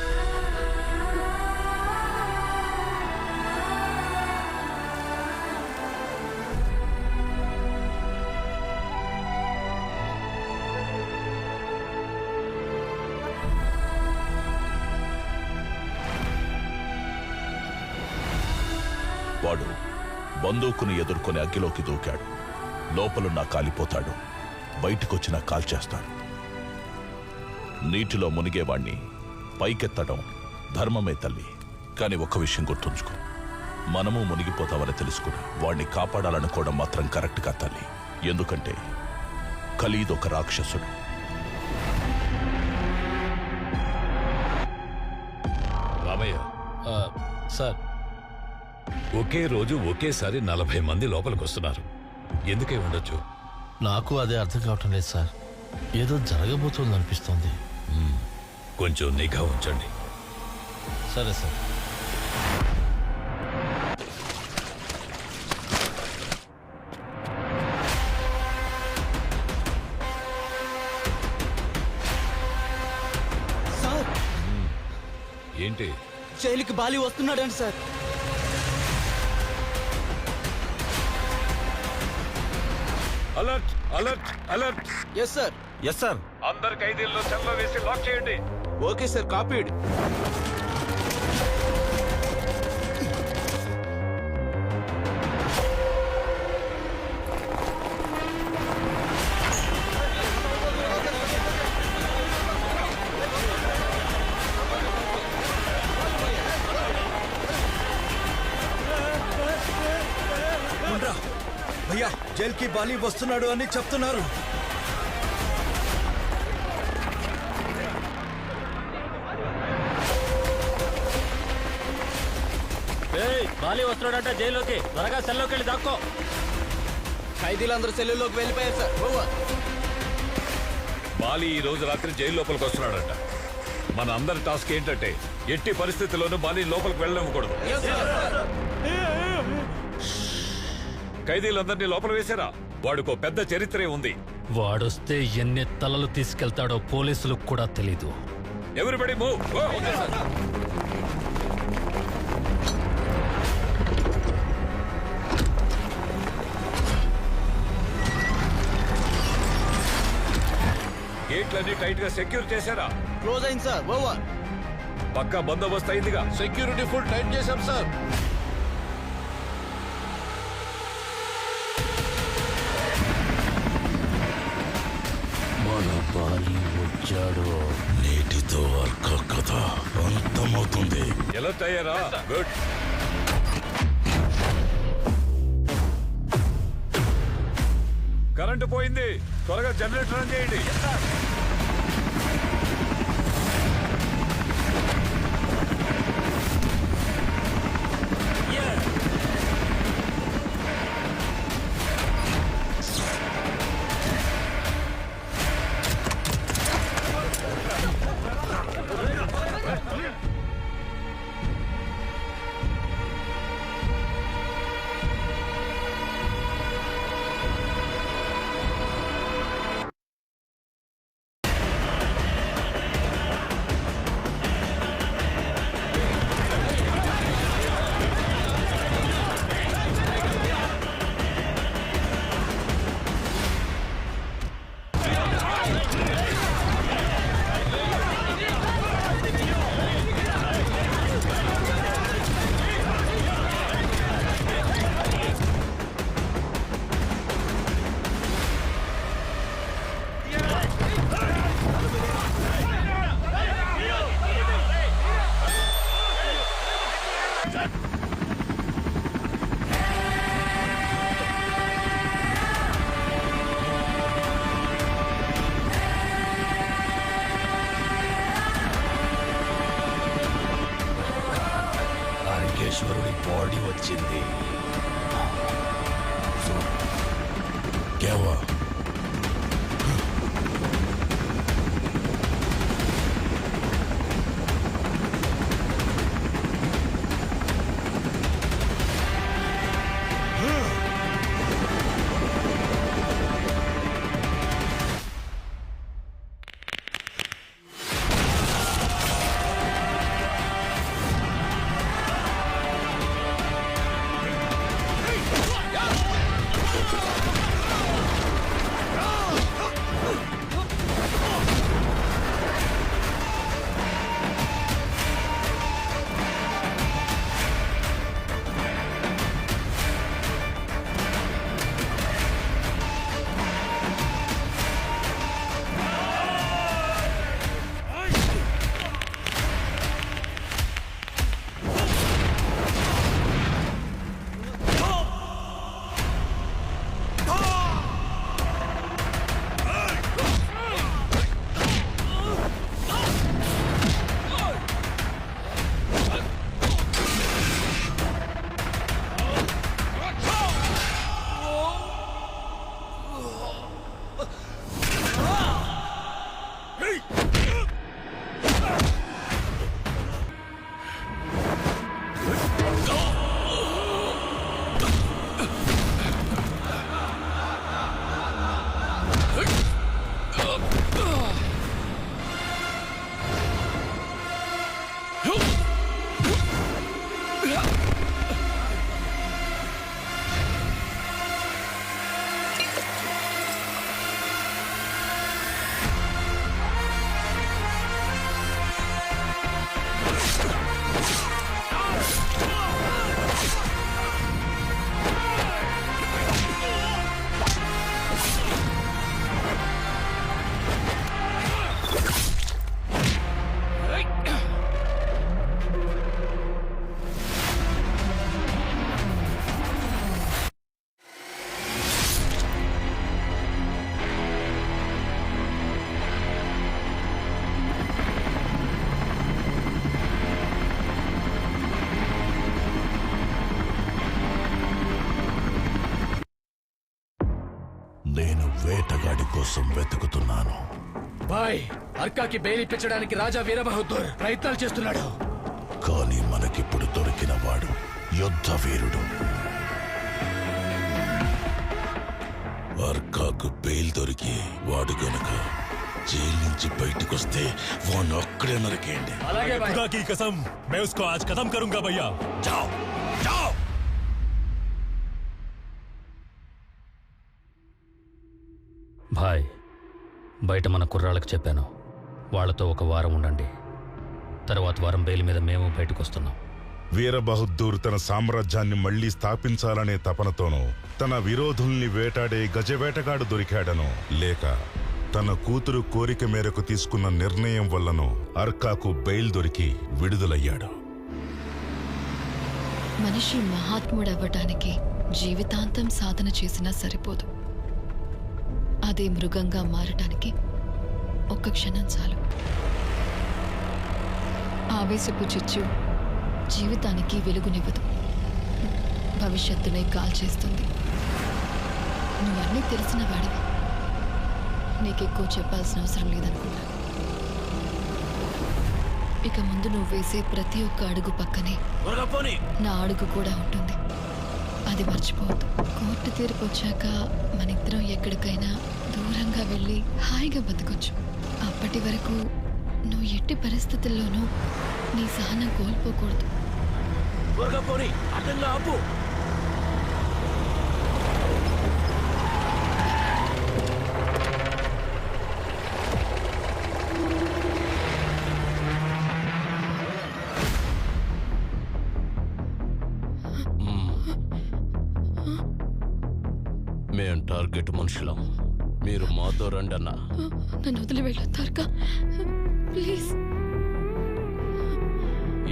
వాడు బందూకును ఎదుర్కొని అగ్గిలోకి దూకాడు. లోపలున్నా కాలిపోతాడు, బయటకొచ్చినా కాల్చేస్తాడు. నీటిలో మునిగేవాణ్ణి పైకెత్తడం ధర్మమే తల్లి. కాని ఒక్క విషయం గుర్తుంచుకో, మనము మునిగిపోతామని తెలుసుకుని వాణ్ణి కాపాడాలనుకోవడం మాత్రం కరెక్ట్ కా తల్లి. ఎందుకంటే ఖలీద్ ఒక రాక్షసుడు. రామయ్య సార్, ఒకే రోజు ఒకేసారి 40 మంది లోపలికి వస్తున్నారు. ఎందుకై ఉండొచ్చు? నాకు అదే అర్థం కావటం లేదు సార్. ఏదో జరగబోతుంది అనిపిస్తోంది. కొంచెం నిఘా ఉంచండి. సరే సార్. సార్, ఏంటి? జైలుకి బాలి వస్తున్నాడండి sir. Alert alert alert. Yes sir. Yes sir. అందరు ఖైదీల్లో సెల్లో వేసి లాక్ చేయండి. Okay sir, copied. భయ్యా, జైలుకి బాలి వస్తున్నాడు అని చెప్తున్నారు. బాలి వస్తున్నాడంట జైల్లోకి. త్వరగా సెల్లోకి వెళ్ళి దాక్కో. ఖైదీలందరూ సెల్లులోకి వెళ్ళిపోయారు సార్. ఓవర్. బాలి ఈ రోజు రాత్రి జైలు లోపలికి వస్తున్నాడంట. మన అందరి టాస్క్ ఏంటంటే ఎట్టి పరిస్థితుల్లోనూ బాలి లోపలికి వెళ్ళనివ్వకూడదు. ఖైదీలందరినీ లోపల వేశారా? వాడికో పెద్ద చరిత్రే ఉంది. వాడొస్తే ఎన్ని తలలు తీసుకెళ్తాడో పోలీసులకు కూడా తెలీదు. Everybody move. గేట్లన్నీ టైట్ గా సెక్యూర్ చేశారా? క్లోజ్ అయింది సార్. ఓవర్. పక్కా బందోబస్తు అయిందిగా? సెక్యూరిటీ ఫుల్ టైట్ చేశాం సార్. మన బాలి వచ్చాడు. నేటితో అర్క కథ అంతమవుతుంది. ఎలా తయారా? గుడ్. కరెంటు పోయింది, త్వరగా జనరేటర్ ఆన్ చేయండి. అర్కేశ్వరుడి బాడీ వచ్చింది. కేవా నేను వేటగాడి కోసం వెతుకుతున్నాను. బాయ్, అర్కాకి బెయిల్ ఇప్పించడానికి రాజా వీరబహదూర్ ప్రయత్నాలు చేస్తున్నాడు. కానీ మనకిప్పుడు దొరికిన వాడు యుద్ధ వీరుడు. అర్కాకు బెయిల్ దొరికి వాడు గనక జైలు నుంచి బయటకొస్తే వాడిని అక్కడే నరికేయండి. అలాగే బాయ్. खुदा की कसम, मैं उसको आज खत्म करूंगा भैया. जाओ जाओ. భాయ్, బయట మన కుర్రాళ్ళకి చెప్పాను, వాళ్లతో ఒక వారం ఉండండి. తర్వాత వారం బెయిల్ మీద మేము బయటకు వస్తున్నాం. వీరబహద్దూర్ తన సామ్రాజ్యాన్ని మళ్లీ స్థాపించాలనే తపనతోనూ, తన విరోధుల్ని వేటాడే గజవేటగాడు దొరికాడనో, లేక తన కూతురు కోరిక మేరకు తీసుకున్న నిర్ణయం వల్లనో అర్కాకు బెయిల్ దొరికి విడుదలయ్యాడు. మనిషి మహాత్ముడవ్వటానికి జీవితాంతం సాధన చేసినా సరిపోదు. అదే మృగంగా మారటానికి ఒక్క క్షణం చాలు. ఆవేశపు చిచ్చు జీవితానికి వెలుగునివ్వదు, భవిష్యత్తునే కాల్చేస్తుంది. నువ్వన్నీ తెలిసిన వాడివి, నీకెక్కువ చెప్పాల్సిన అవసరం లేదనుకుంటా. ఇక ముందు నువ్వు వేసే ప్రతి ఒక్క అడుగు పక్కనే నా అడుగు కూడా ఉంటుంది. అది మర్చిపోవద్దు. కోర్టు తీర్పు వచ్చాక మనిద్దరం ఎక్కడికైనా దూరంగా వెళ్ళి హాయిగా బతకొచ్చు. అప్పటి వరకు నువ్వు ఎట్టి పరిస్థితుల్లోనూ నీ సహనం కోల్పోకూడదు. మేం టార్గెట్ మనుషులం, మీరు మాతో రండి అన్నా. నన్ను వదిలి వెళ్ళొద్దారుగా ప్లీజ్.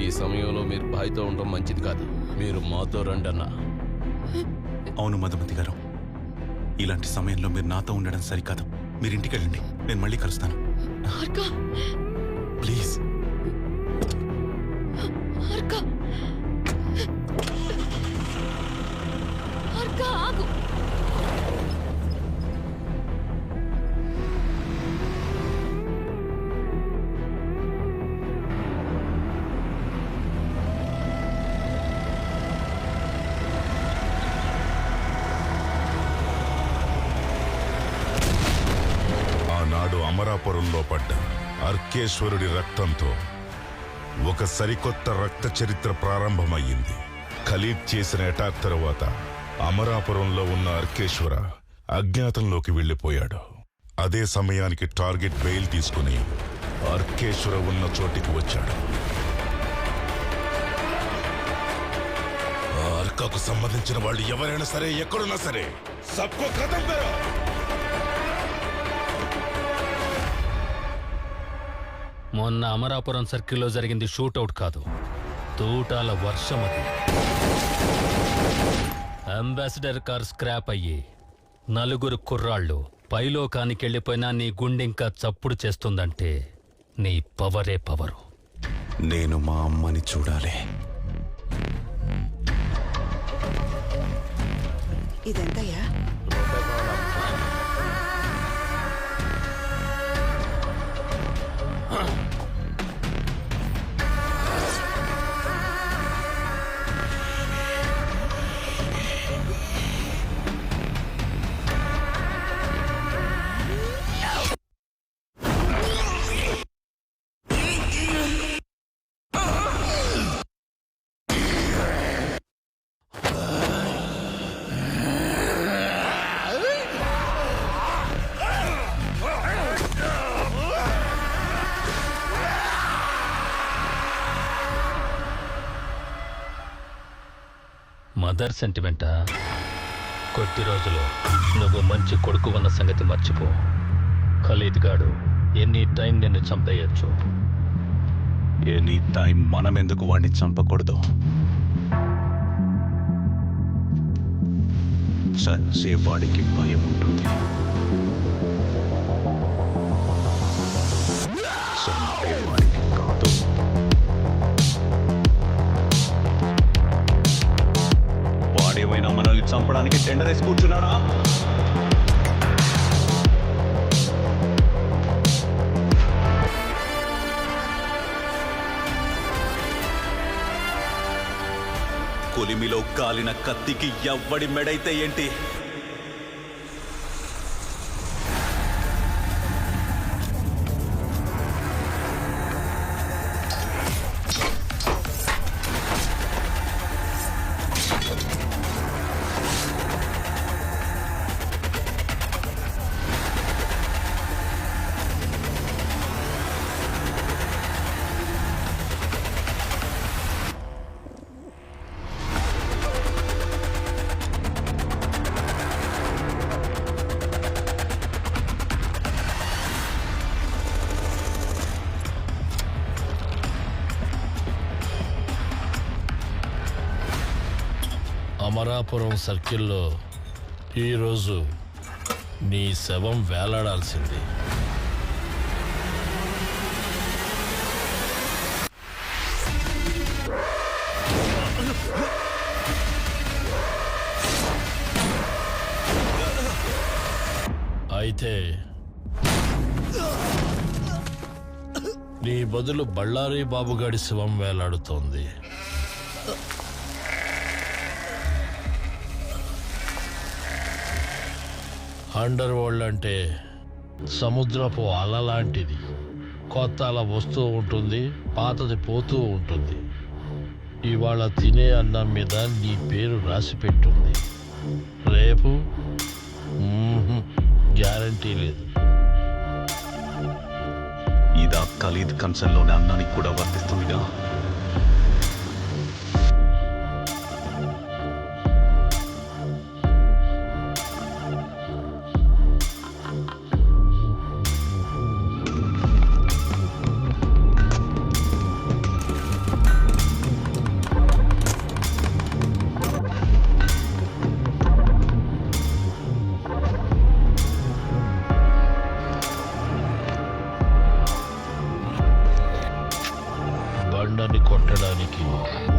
ఈ సమయంలో మీరు బాయ్తో ఉండడం మంచిది కాదు, మీరు మాతో రండి అన్నా. అవును మధుమతి గారు, ఇలాంటి సమయంలో మీరు నాతో ఉండడం సరికాదు. మీరు ఇంటికి వెళ్ళండి, నేను మళ్ళీ కలుస్తాను. ప్లీజ్ ఆగు. ఆనాడు అమరాపురంలో పడ్డ అర్కేశ్వరుడి రక్తంతో ఒక సరికొత్త రక్త చరిత్ర ప్రారంభమయ్యింది. ఖలీద్ చేసిన అటాక్ తరువాత అమరాపురంలో ఉన్న అర్కేశ్వర అజ్ఞాతంలోకి వెళ్లిపోయాడు. అదే సమయానికి టార్గెట్ బెయిల్ తీసుకుని అర్కేశ్వర ఉన్న చోటికి వచ్చాడు. ఆ అర్కాకు సంబంధించిన వాళ్ళు ఎవరైనా సరే, ఎక్కడున్నా సరే, సబ్కో ఖతం కరో. మొన్న అమరాపురం సర్కిల్లో జరిగింది షూటౌట్ కాదు, తూటాల వర్షం. అది అంబాసిడర్ కార్ స్క్రాప్ అయ్యి 4 కుర్రాళ్ళు పైలోకానికెళ్ళిపోయినా నీ గుండెంకా చప్పుడు చేస్తుందంటే నీ పవరే పవరు. నేను మా అమ్మని చూడాలి. ఇదెంతయ్యా? మదర్ సెంటిమెంటా? కొద్ది రోజులు నువ్వు మంచి కొడుకు ఉన్న సంగతి మర్చిపో. ఖలీద్ గాడు ఎనీ టైం నిన్ను చంపేయచ్చు. ఎనీ టైం మనం ఎందుకు వాడిని చంపకూడదు? చచ్చేవాడికి భయం ఉంటుంది, చంపేవాడికి కాదు. వాడేమైనా మనల్ని చంపడానికి టెండర్ వేసి కూర్చున్నాడా? కొలిమిలో కాలిన కత్తికి ఎవ్వడి మెడైతే ఏంటి? అమరాపురం సర్కిల్లో ఈరోజు నీ శవం వేలాడాల్సింది. అయితే నీ బదులు బళ్ళారి బాబుగాడి శివం వేలాడుతోంది. అండర్ వరల్డ్ అంటే సముద్రపు అల లాంటిది. కొత్త అల వస్తూ ఉంటుంది, పాతది పోతూ ఉంటుంది. ఇవాళ తినే అన్నం మీద నీ పేరు రాసి పెట్టుంది. రేపు గ్యారంటీ లేదు. ఇదా ఖలీద్ కంచంలోని అన్నానికి కూడా వర్తిస్తుందిగా. బండని కొట్టడానికి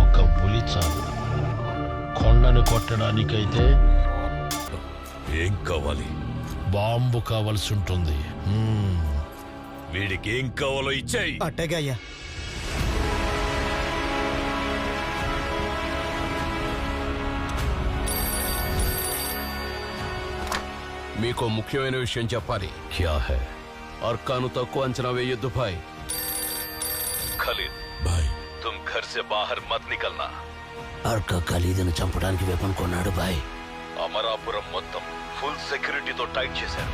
ఒక పులి చాలు, కొండని కొట్టడానికైతే ఏం కావాలి? బాంబు కావలసి ఉంటుంది. వీడికి ఏం కావాలో ఇచ్చేయి. అట్టగా అయ్యా. మీకో ముఖ్యమైన విషయం చెప్పాలి. క్యా హై? అర్కాను తక్కువ అంచనా వేయొద్దు భాయ్. ఖలీద్ భాయ్, తుమ్ ఘర్ సే బాహర్ మత్ నికల్నా. అర్కా ఖలీద్ను చంపడానికి వెపన్ కొన్నాడు భాయ్. అమరాపురం మొత్తం ఫుల్ సెక్యూరిటీతో టైట్ చేశారు.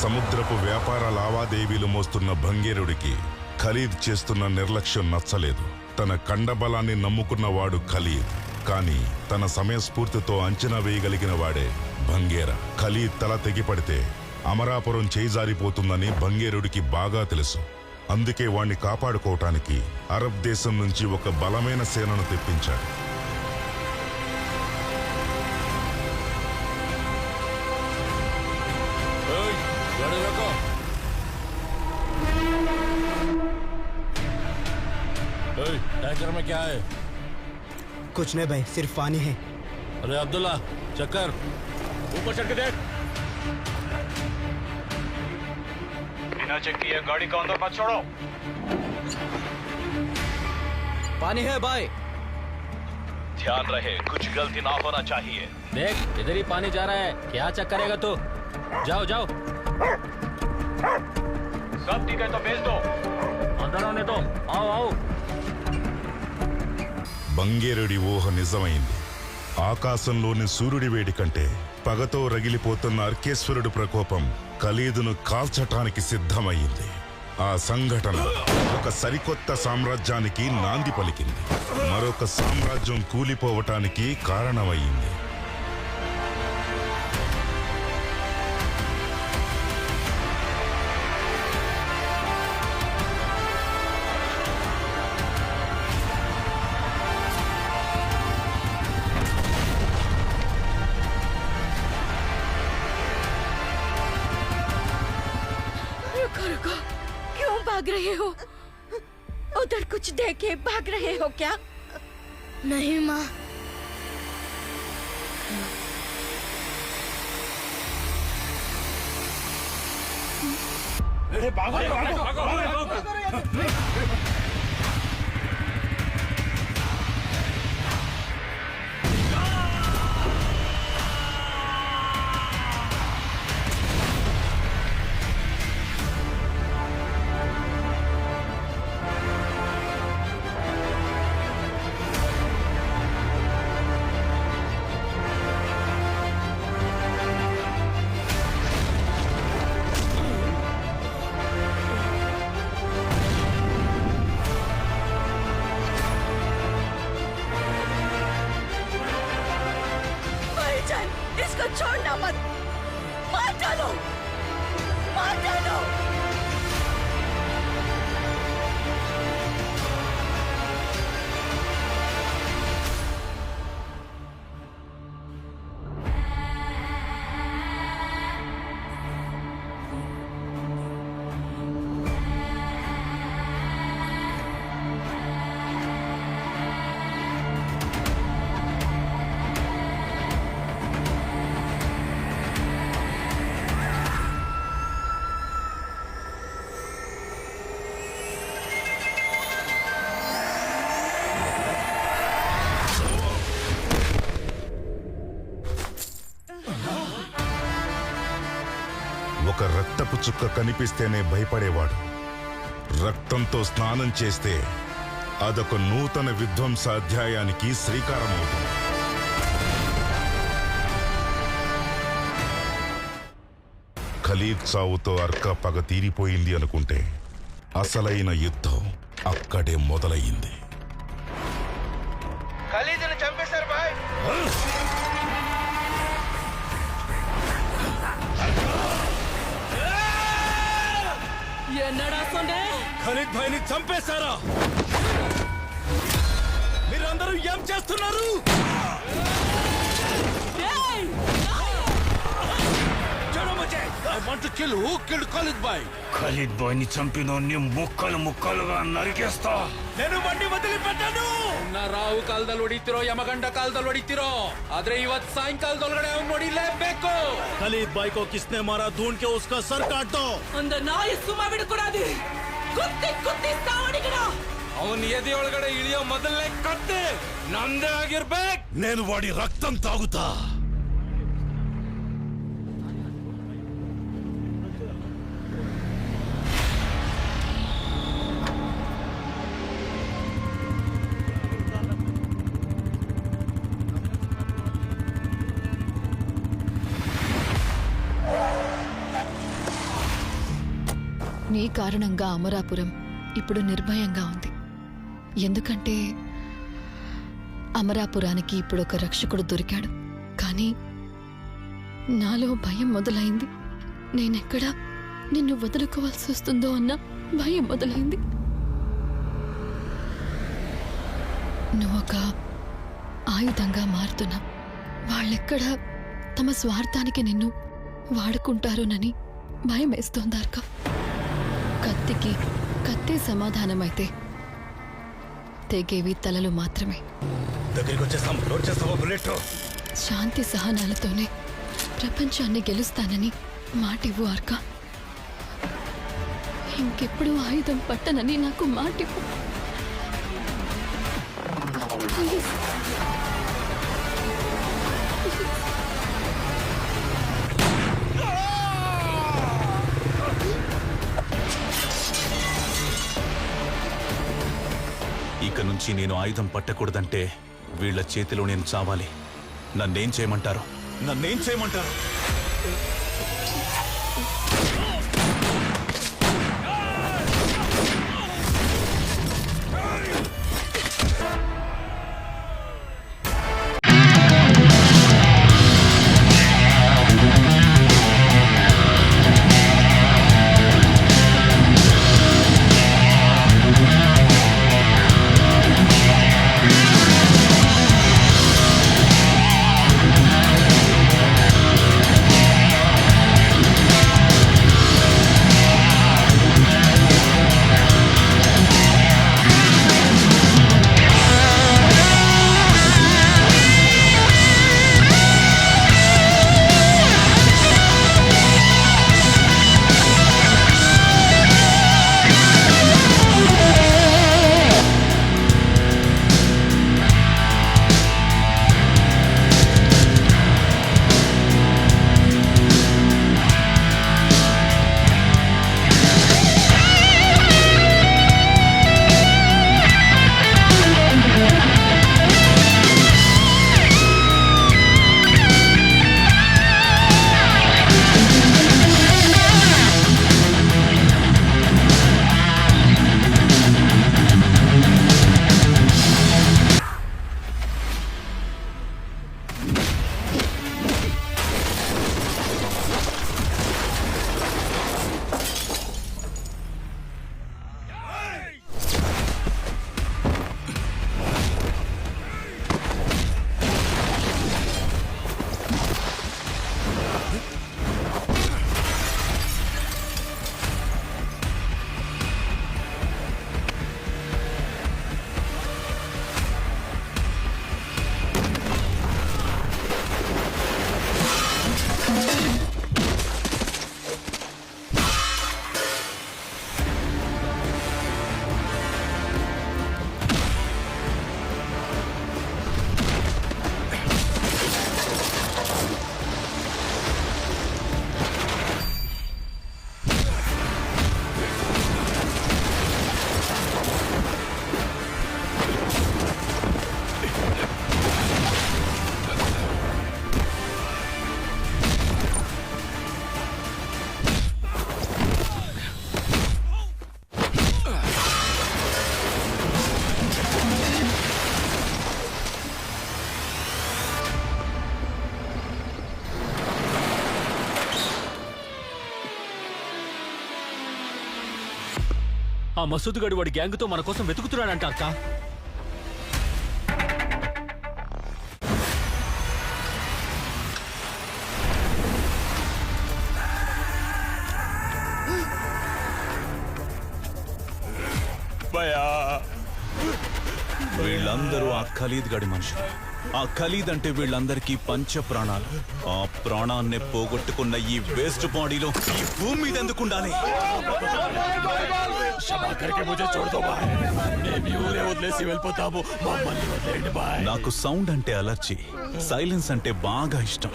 సముద్రపు వ్యాపార లావాదేవీలు మోస్తున్న భంగేరుడికి ఖలీద్ చేస్తున్న నిర్లక్ష్యం నచ్చలేదు. తన కండబలాన్ని నమ్ముకున్నవాడు ఖలీద్, కానీ తన సమయస్ఫూర్తితో అంచనా వేయగలిగిన వాడే భంగేర. ఖలీద్ తల తెగిపడితే అమరాపురం చేయిజారిపోతుందని భంగేరుడికి బాగా తెలుసు. అందుకే వాణ్ణి కాపాడుకోవటానికి అరబ్ దేశం నుంచి ఒక బలమైన సేనను తెప్పించాడు. टैंकर में क्या है? कुछ नहीं भाई, सिर्फ पानी है. अरे अब्दुल्ला, चक्कर ऊपर चढ़ के देख. बिना चेक किए गाड़ी का अंदर मत छोड़ो. पानी है भाई. ध्यान रहे, कुछ गलती ना होना चाहिए. देख, इधर ही पानी जा रहा है. क्या चेक करेगा तू? जाओ जाओ. सब ठीक है तो भेज दो. अंदर आने दो. आओ आओ. భంగేరుడి ఊహ నిజమైంది. ఆకాశంలోని సూర్యుడి వేడి కంటే పగతో రగిలిపోతున్న అర్కేశ్వరుడు ప్రకోపం ఖలీదును కాల్చటానికి సిద్ధమయ్యింది. ఆ సంఘటన ఒక సరికొత్త సామ్రాజ్యానికి నాంది పలికింది. మరొక సామ్రాజ్యం కూలిపోవటానికి కారణమయ్యింది. रुको, क्यों भाग रहे हो? उधर कुछ देखे भाग रहे हो क्या? नहीं माँ. इसको छोड़ना मत. मार डालो, मार डालो. ఒక రక్తపు చుక్క కనిపిస్తేనే భయపడేవాడు. రక్తంతో స్నానం చేస్తే అదొక నూతన విధ్వంసాధ్యాయానికి శ్రీకారమవుతుంది. ఖలీద్ చావుతో అర్కా పగ తీరిపోయింది అనుకుంటే అసలైన యుద్ధం అక్కడే మొదలయ్యింది. ఖలీదును చంపేశారు బాయ్. ఖలీద్ భాయ్ ని చంపేశారా? మీరందరూ ఏం చేస్తున్నారు? ఖలీద్ బాయ్ ని చంపినోన్ని ముక్కలు ముక్కలుగా నరికేస్తా. నేను బండి వదిలిపెట్టాను. ರಾವು ಕಾಲದಲ್ಲಿ ಹೊಡಿತಿರೋ ಯಮಗಂಡ ಕಾಲದಲ್ಲಿ ಹೊಡಿತಿರೋ ಆದ್ರೆ ಇವತ್ತು ಸಾಯಂಕಾಲದೊಳಗಡೆ ಅವ್ನು ಹೊಡಿಲೇಬೇಕು. ಖಲೀದ್ ಬಾಯ್ ಕೋ ಕಿಸ್ನೆ ಮಾರಾ ढूंढ के उसका सर काट दो. ಅಂದ ನಾಯಿ ಸುಮ್ಮ ಬಿಡ್ಕೊಡಾದಿ. ಕುತ್ತಿ ಕುತ್ತಿ ಸಾವಣಿಗಿಡ. ಅವನ್ ಎದೆ ಒಳಗಡೆ ಇಳಿಯೋ ಮೊದಲನೇ ಕತ್ತೆ ನಂದೇ ಆಗಿರ್ಬೇಕು. నేను వాడి రక్తం తాగుతా. నీ కారణంగా అమరాపురం ఇప్పుడు నిర్భయంగా ఉంది. ఎందుకంటే అమరాపురానికి ఇప్పుడు ఒక రక్షకుడు దొరికాడు. కానీ నాలో భయం మొదలైంది. నేనెక్కడ నిన్ను వదులుకోవాల్సి వస్తుందో అన్న భయం మొదలైంది. నువ్వొక ఆయుధంగా మారుతున్నా. వాళ్ళెక్కడ తమ స్వార్థానికి నిన్ను వాడుకుంటారోనని భయం వేస్తోందార్క. కత్తికి కత్తే సమాధానమైతే తెగేవి తలలు మాత్రమే. శాంతి సహనాలతోనే ప్రపంచాన్ని గెలుస్తానని మాటివ్వు ఆర్క. ఇంకెప్పుడు ఆయుధం పట్టనని నాకు మాటివ్వు. ఇక నుంచి నేను ఆయుధం పట్టకూడదంటే వీళ్ల చేతిలో నేను చావాలి. నన్నేం చేయమంటారు? నన్నేం చేయమంటారు? ఆ మసూద్ గడి వాడి గ్యాంగ్తో మన కోసం వెతుకుతున్నాడంట అక్క. వీళ్ళందరూ ఆ ఖలీద్ గడి మనుషులు. ఆ ఖలీద్ అంటే వీళ్ళందరికీ పంచ ప్రాణాలు. ఆ ప్రాణాన్నే పోగొట్టుకున్న ఈ వేస్ట్ బాడీలో ఈ భూమి మీద ఎందుకు ఉండాలి? నాకు సౌండ్ అంటే అలర్జీ, సైలెన్స్ అంటే బాగా ఇష్టం.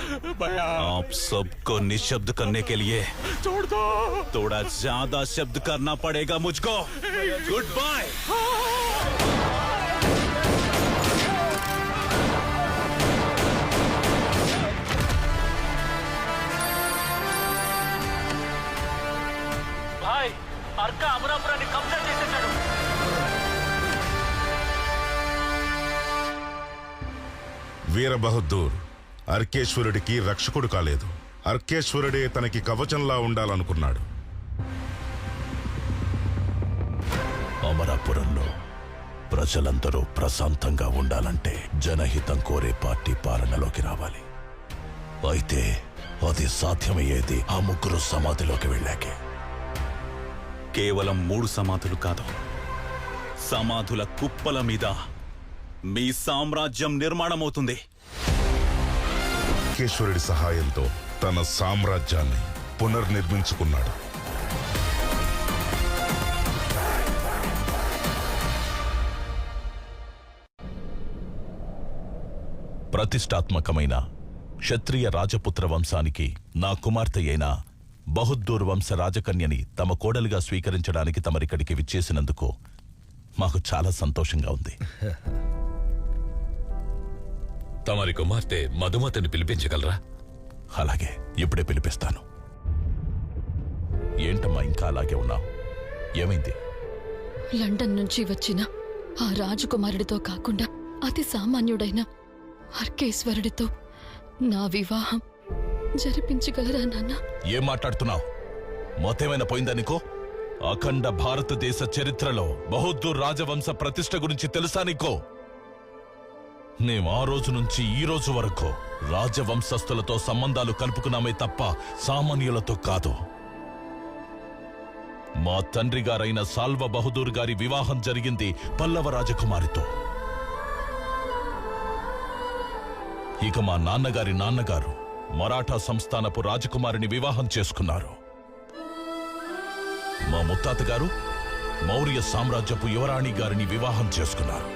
आप सबको निशब्द करने के लिए थोड़ा ज्यादा शब्द करना पड़ेगा मुझको. Good bye. భాయ్, అర్క అమరాపురాన్ని కబ్జా చేసేశాడు. వీరబహదూర్ అర్కేశ్వరుడికి రక్షకుడు కాలేదు. అర్కేశ్వరుడే తనకి కవచంలా ఉండాలనుకున్నాడు. అమరాపురంలో ప్రజలందరూ ప్రశాంతంగా ఉండాలంటే జనహితం కోరే పార్టీ పాలనలోకి రావాలి. అయితే అది సాధ్యమయ్యేది ఆ ముగ్గురు సమాధిలోకి వెళ్ళాకే. కేవలం 3 సమాధులు కాదు, సమాధుల కుప్పల మీద మీ సామ్రాజ్యం నిర్మాణమవుతుంది. అర్కేశ్వరుడి సహాయంతో తన సామ్రాజ్యాన్ని పునర్నిర్మించుకున్నాడు. ప్రతిష్టాత్మకమైన క్షత్రియ రాజపుత్ర వంశానికి నా కుమార్తె అయిన బహుద్దూర్ వంశ రాజకన్యని తమ కోడలిగా స్వీకరించడానికి తమరిక్కడికి విచ్చేసినందుకు మాకు చాలా సంతోషంగా ఉంది. తమరి కుమార్తె మధుమతిని పిలిపించగలరా? అలాగే, ఇప్పుడే పిలిపిస్తాను. ఏంటమ్మా ఇంకా అలాగే ఉన్నావు? ఏమైంది? లండన్ నుంచి వచ్చిన ఆ రాజకుమారుడితో కాకుండా అతి సామాన్యుడైన అర్కేశ్వరుడితో నా వివాహం జరిపించగలరా నాన్న? ఏం మాట్లాడుతున్నావు? మొత్తేమైనా పోయిందా నీకో? అఖండ భారతదేశ చరిత్రలో బహుద్దూర్ రాజవంశ ప్రతిష్ట గురించి తెలుసా నీకో? మేం ఆ రోజు నుంచి ఈ రోజు వరకు రాజవంశస్థులతో సంబంధాలు కలుపుకున్నామే తప్ప సామాన్యులతో కాదు. మా తండ్రి గారైన సాల్వ బహదూర్ గారి వివాహం జరిగింది పల్లవ రాజకుమారితో. ఇక మా నాన్నగారి నాన్నగారు మరాఠా సంస్థానపు రాజకుమారిని వివాహం చేసుకున్నారు. మా ముత్తాత గారు మౌర్య సామ్రాజ్యపు యువరాణి గారిని వివాహం చేసుకున్నారు.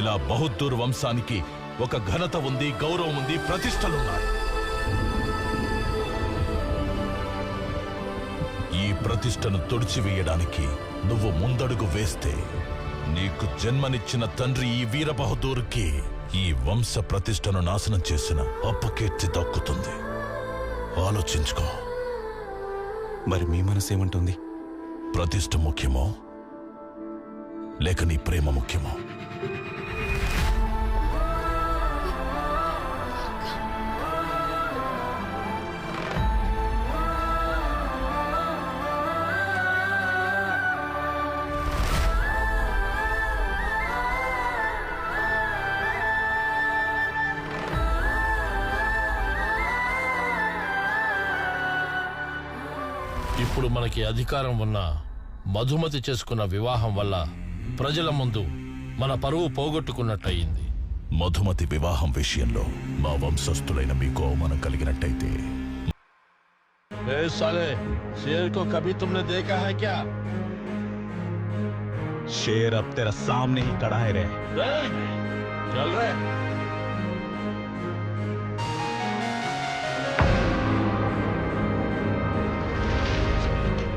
ఇలా బహుద్దూర్ వంశానికి ఒక ఘనత ఉంది, గౌరవం ఉంది, ప్రతిష్టలున్నాయి. ఈ ప్రతిష్టను తుడిచివేయడానికి నువ్వు ముందడుగు వేస్తే నీకు జన్మనిచ్చిన తండ్రి ఈ వీరబహదూర్కి ఈ వంశ ప్రతిష్టను నాశనం చేసిన అపకీర్తి దక్కుతుంది. ఆలోచించుకో. మరి మీ మనసేమంటుంది? ప్రతిష్ట ముఖ్యమో లేక నీ ప్రేమ ముఖ్యమో? ఇప్పుడు మనకి అధికారం ఉన్న మధుమతి చేసుకున్న వివాహం వల్ల ప్రజల ముందు మన పరువు పోగొట్టుకున్నట్టయింది. మధుమతి వివాహం విషయంలో మా వంశస్థులైన మీకు అవమానం కలిగినట్టయితే साले शेर को कभी तुमने देखा है क्या? शेर अब तेरा सामने ही खड़ा है रे. चल रहे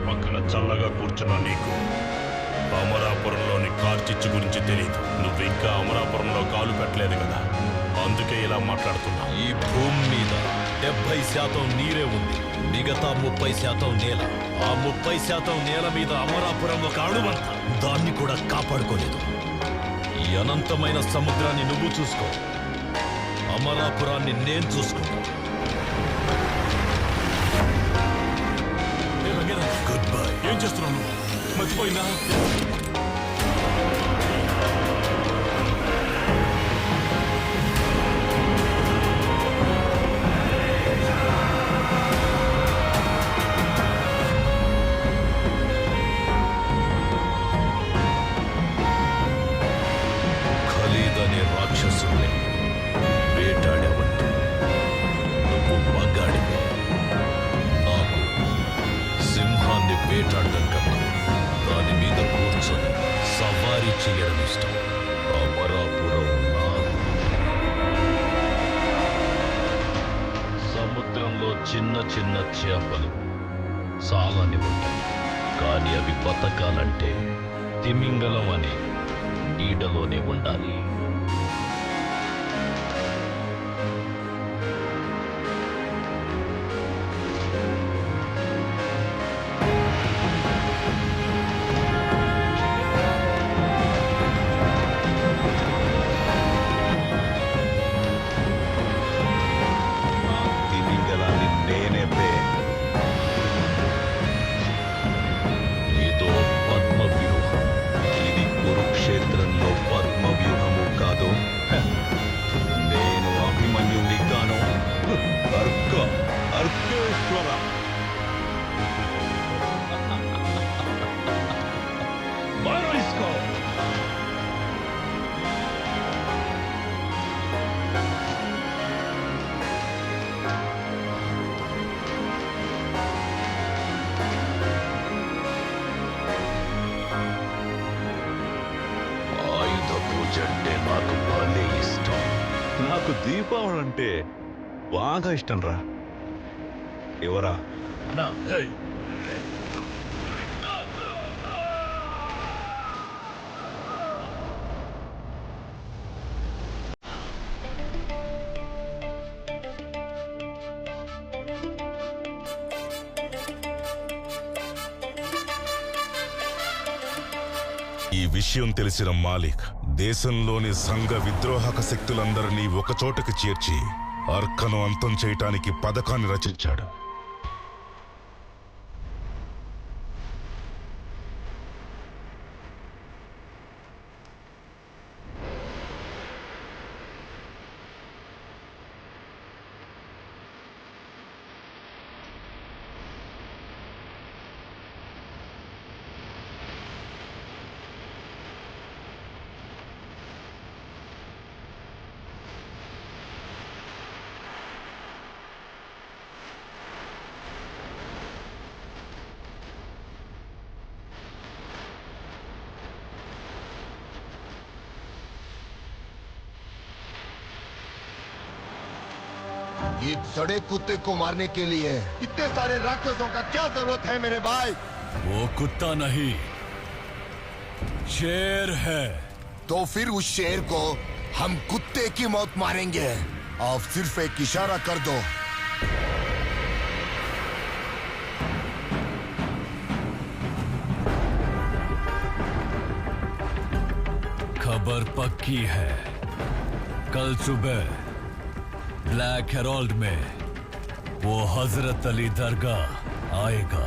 పక్కన చల్లగా కూర్చున్న నీకు అమరాపురంలోని కార్చిచ్చు గురించి తెలియదు. నువ్వు ఇంకా అమరాపురంలో కాలు పెట్టలేదు కదా, అందుకే ఇలా మాట్లాడుతున్నా. ఈ భూమి మీద 70% నీరే ఉంది, మిగతా 30% నేల. ఆ 30% నేల మీద అమరాపురం ఒక అణువంత దాన్ని కూడా కాపాడుకోలేదు. ఈ అనంతమైన సముద్రాన్ని నువ్వు చూసుకో, అమరాపురాన్ని నేను చూసుకుంటా. పోయినా ఖలీదనే రాక్షసుని వేటాడావంటే నువ్వు మగాడివే. నాకు సింహాన్ని వేటాడటం కన్నా దాని మీద కూర్చొని సవారీ చేయడం ఇష్టం. అమరాపురం నాది. సముద్రంలో చిన్న చిన్న చేపలు చాలాని ఉంటాయి, కానీ అవి బతకాలంటే తిమింగలం అనే నీడలోనే ఉండాలి. తిమింగలాన్ని నేనే పే. ఏదో పద్మ వ్యూహం. ఇది కురుక్షేత్రంలో పద్మ వ్యూహము కాదు. నేను అభిమన్యుని కాను. అర్కేశ్వర. ఆయుధ పూజ అంటే నాకు భలే ఇష్టం. నాకు దీపావళి అంటే బాగా ఇష్టం రా. ఎవరా? ఈ విషయం తెలిసిన మాలిక్ దేశంలోని సంఘ విద్రోహక శక్తులందరినీ ఒకచోటకి చేర్చి అర్కను అంతం చేయటానికి పథకాన్ని రచించాడు. ये सड़े कुत्ते को मारने के लिए इतने सारे राक्षसों का क्या जरूरत है मेरे भाई? वो कुत्ता नहीं, शेर है। तो फिर उस शेर को हम कुत्ते की मौत मारेंगे। आप सिर्फ एक इशारा कर दो। खबर पक्की है, कल सुबह ब्लैक हेरोल्ड में वो हजरत अली दरगाह आएगा।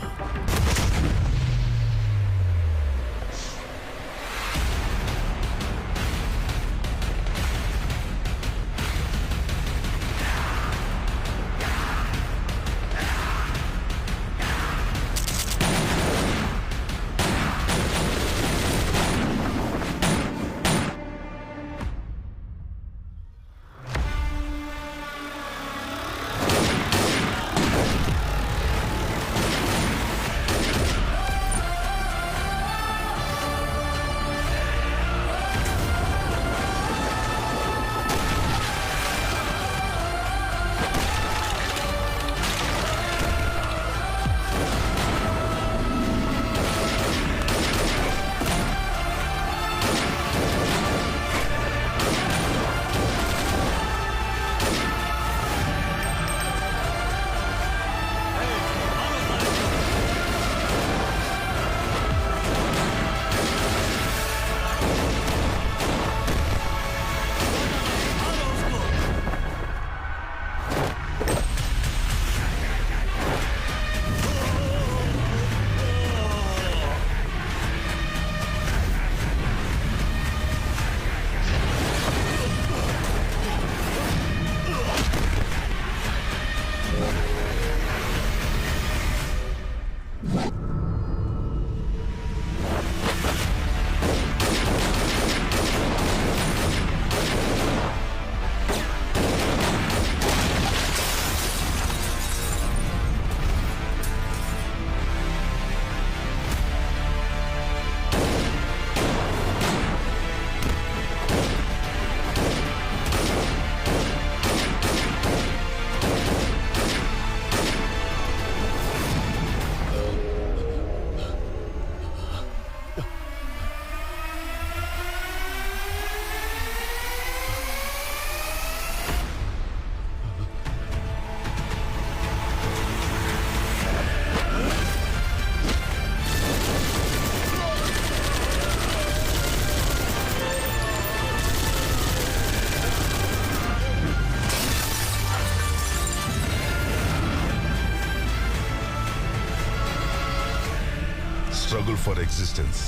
Struggle for existence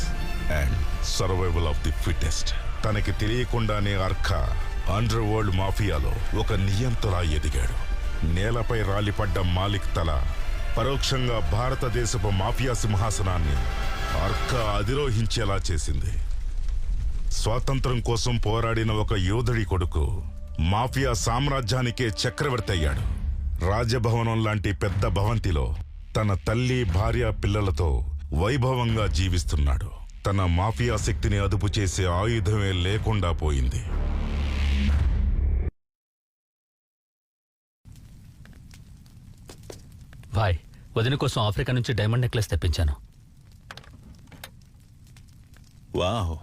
and survival of the fittest. తనకి తెలియకుండానే అర్క అండర్ వరల్డ్ మాఫియాలో ఒక నియంతలా ఎదిగాడు. నేలపై రాలిపడ్డ మాలిక్ తల పరోక్షంగా భారతదేశపు మాఫియా సింహాసనాన్ని అర్క అధిరోహించేలా చేసింది. స్వాతంత్రం కోసం పోరాడిన ఒక యోధుడి కొడుకు మాఫియా సామ్రాజ్యానికే చక్రవర్తి అయ్యాడు. రాజభవనం లాంటి పెద్ద భవంతిలో తన తల్లి, భార్య, పిల్లలతో వైభవంగా జీవిస్తున్నాడు. తన మాఫియా శక్తిని అదుపు చేసే ఆయుధమే లేకుండా పోయింది. భాయ్, వదిన కోసం ఆఫ్రికా నుంచి డైమండ్ నెక్లెస్ తెప్పించాను. వావ్,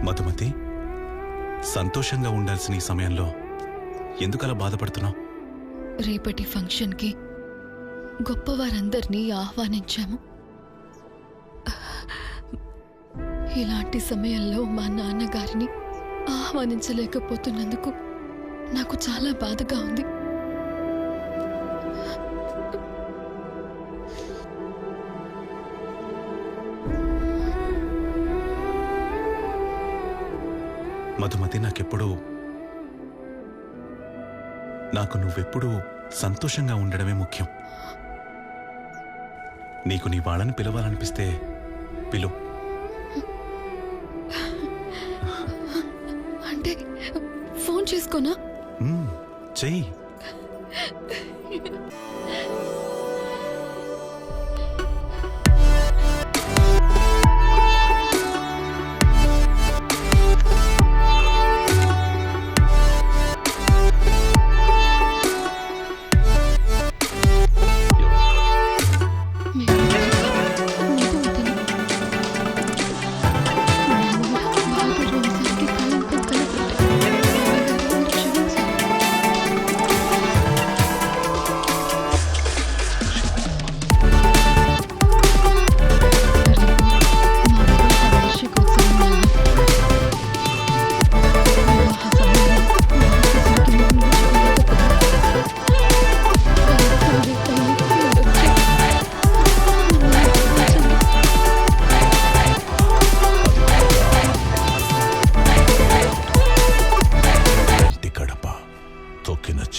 మధుమతి, సంతోషంగా ఉండాల్సిన ఈ సమయంలో ఎందుకలా బాధపడుతున్నావు? రేపటి ఫంక్షన్కి గొప్పవారందరినీ ఆహ్వానించాము. ఇలాంటి సమయంలో మా నాన్నగారిని ఆహ్వానించలేకపోతున్నందుకు నాకు చాలా బాధగా ఉంది. మధుమతి, నాకు నువ్వెప్పుడూ సంతోషంగా ఉండడమే ముఖ్యం. నీకు నీ వాళ్ళని పిలవాలనిపిస్తే పిలువు. అంటే ఫోన్ చేసుకోనా? చెయ్యి.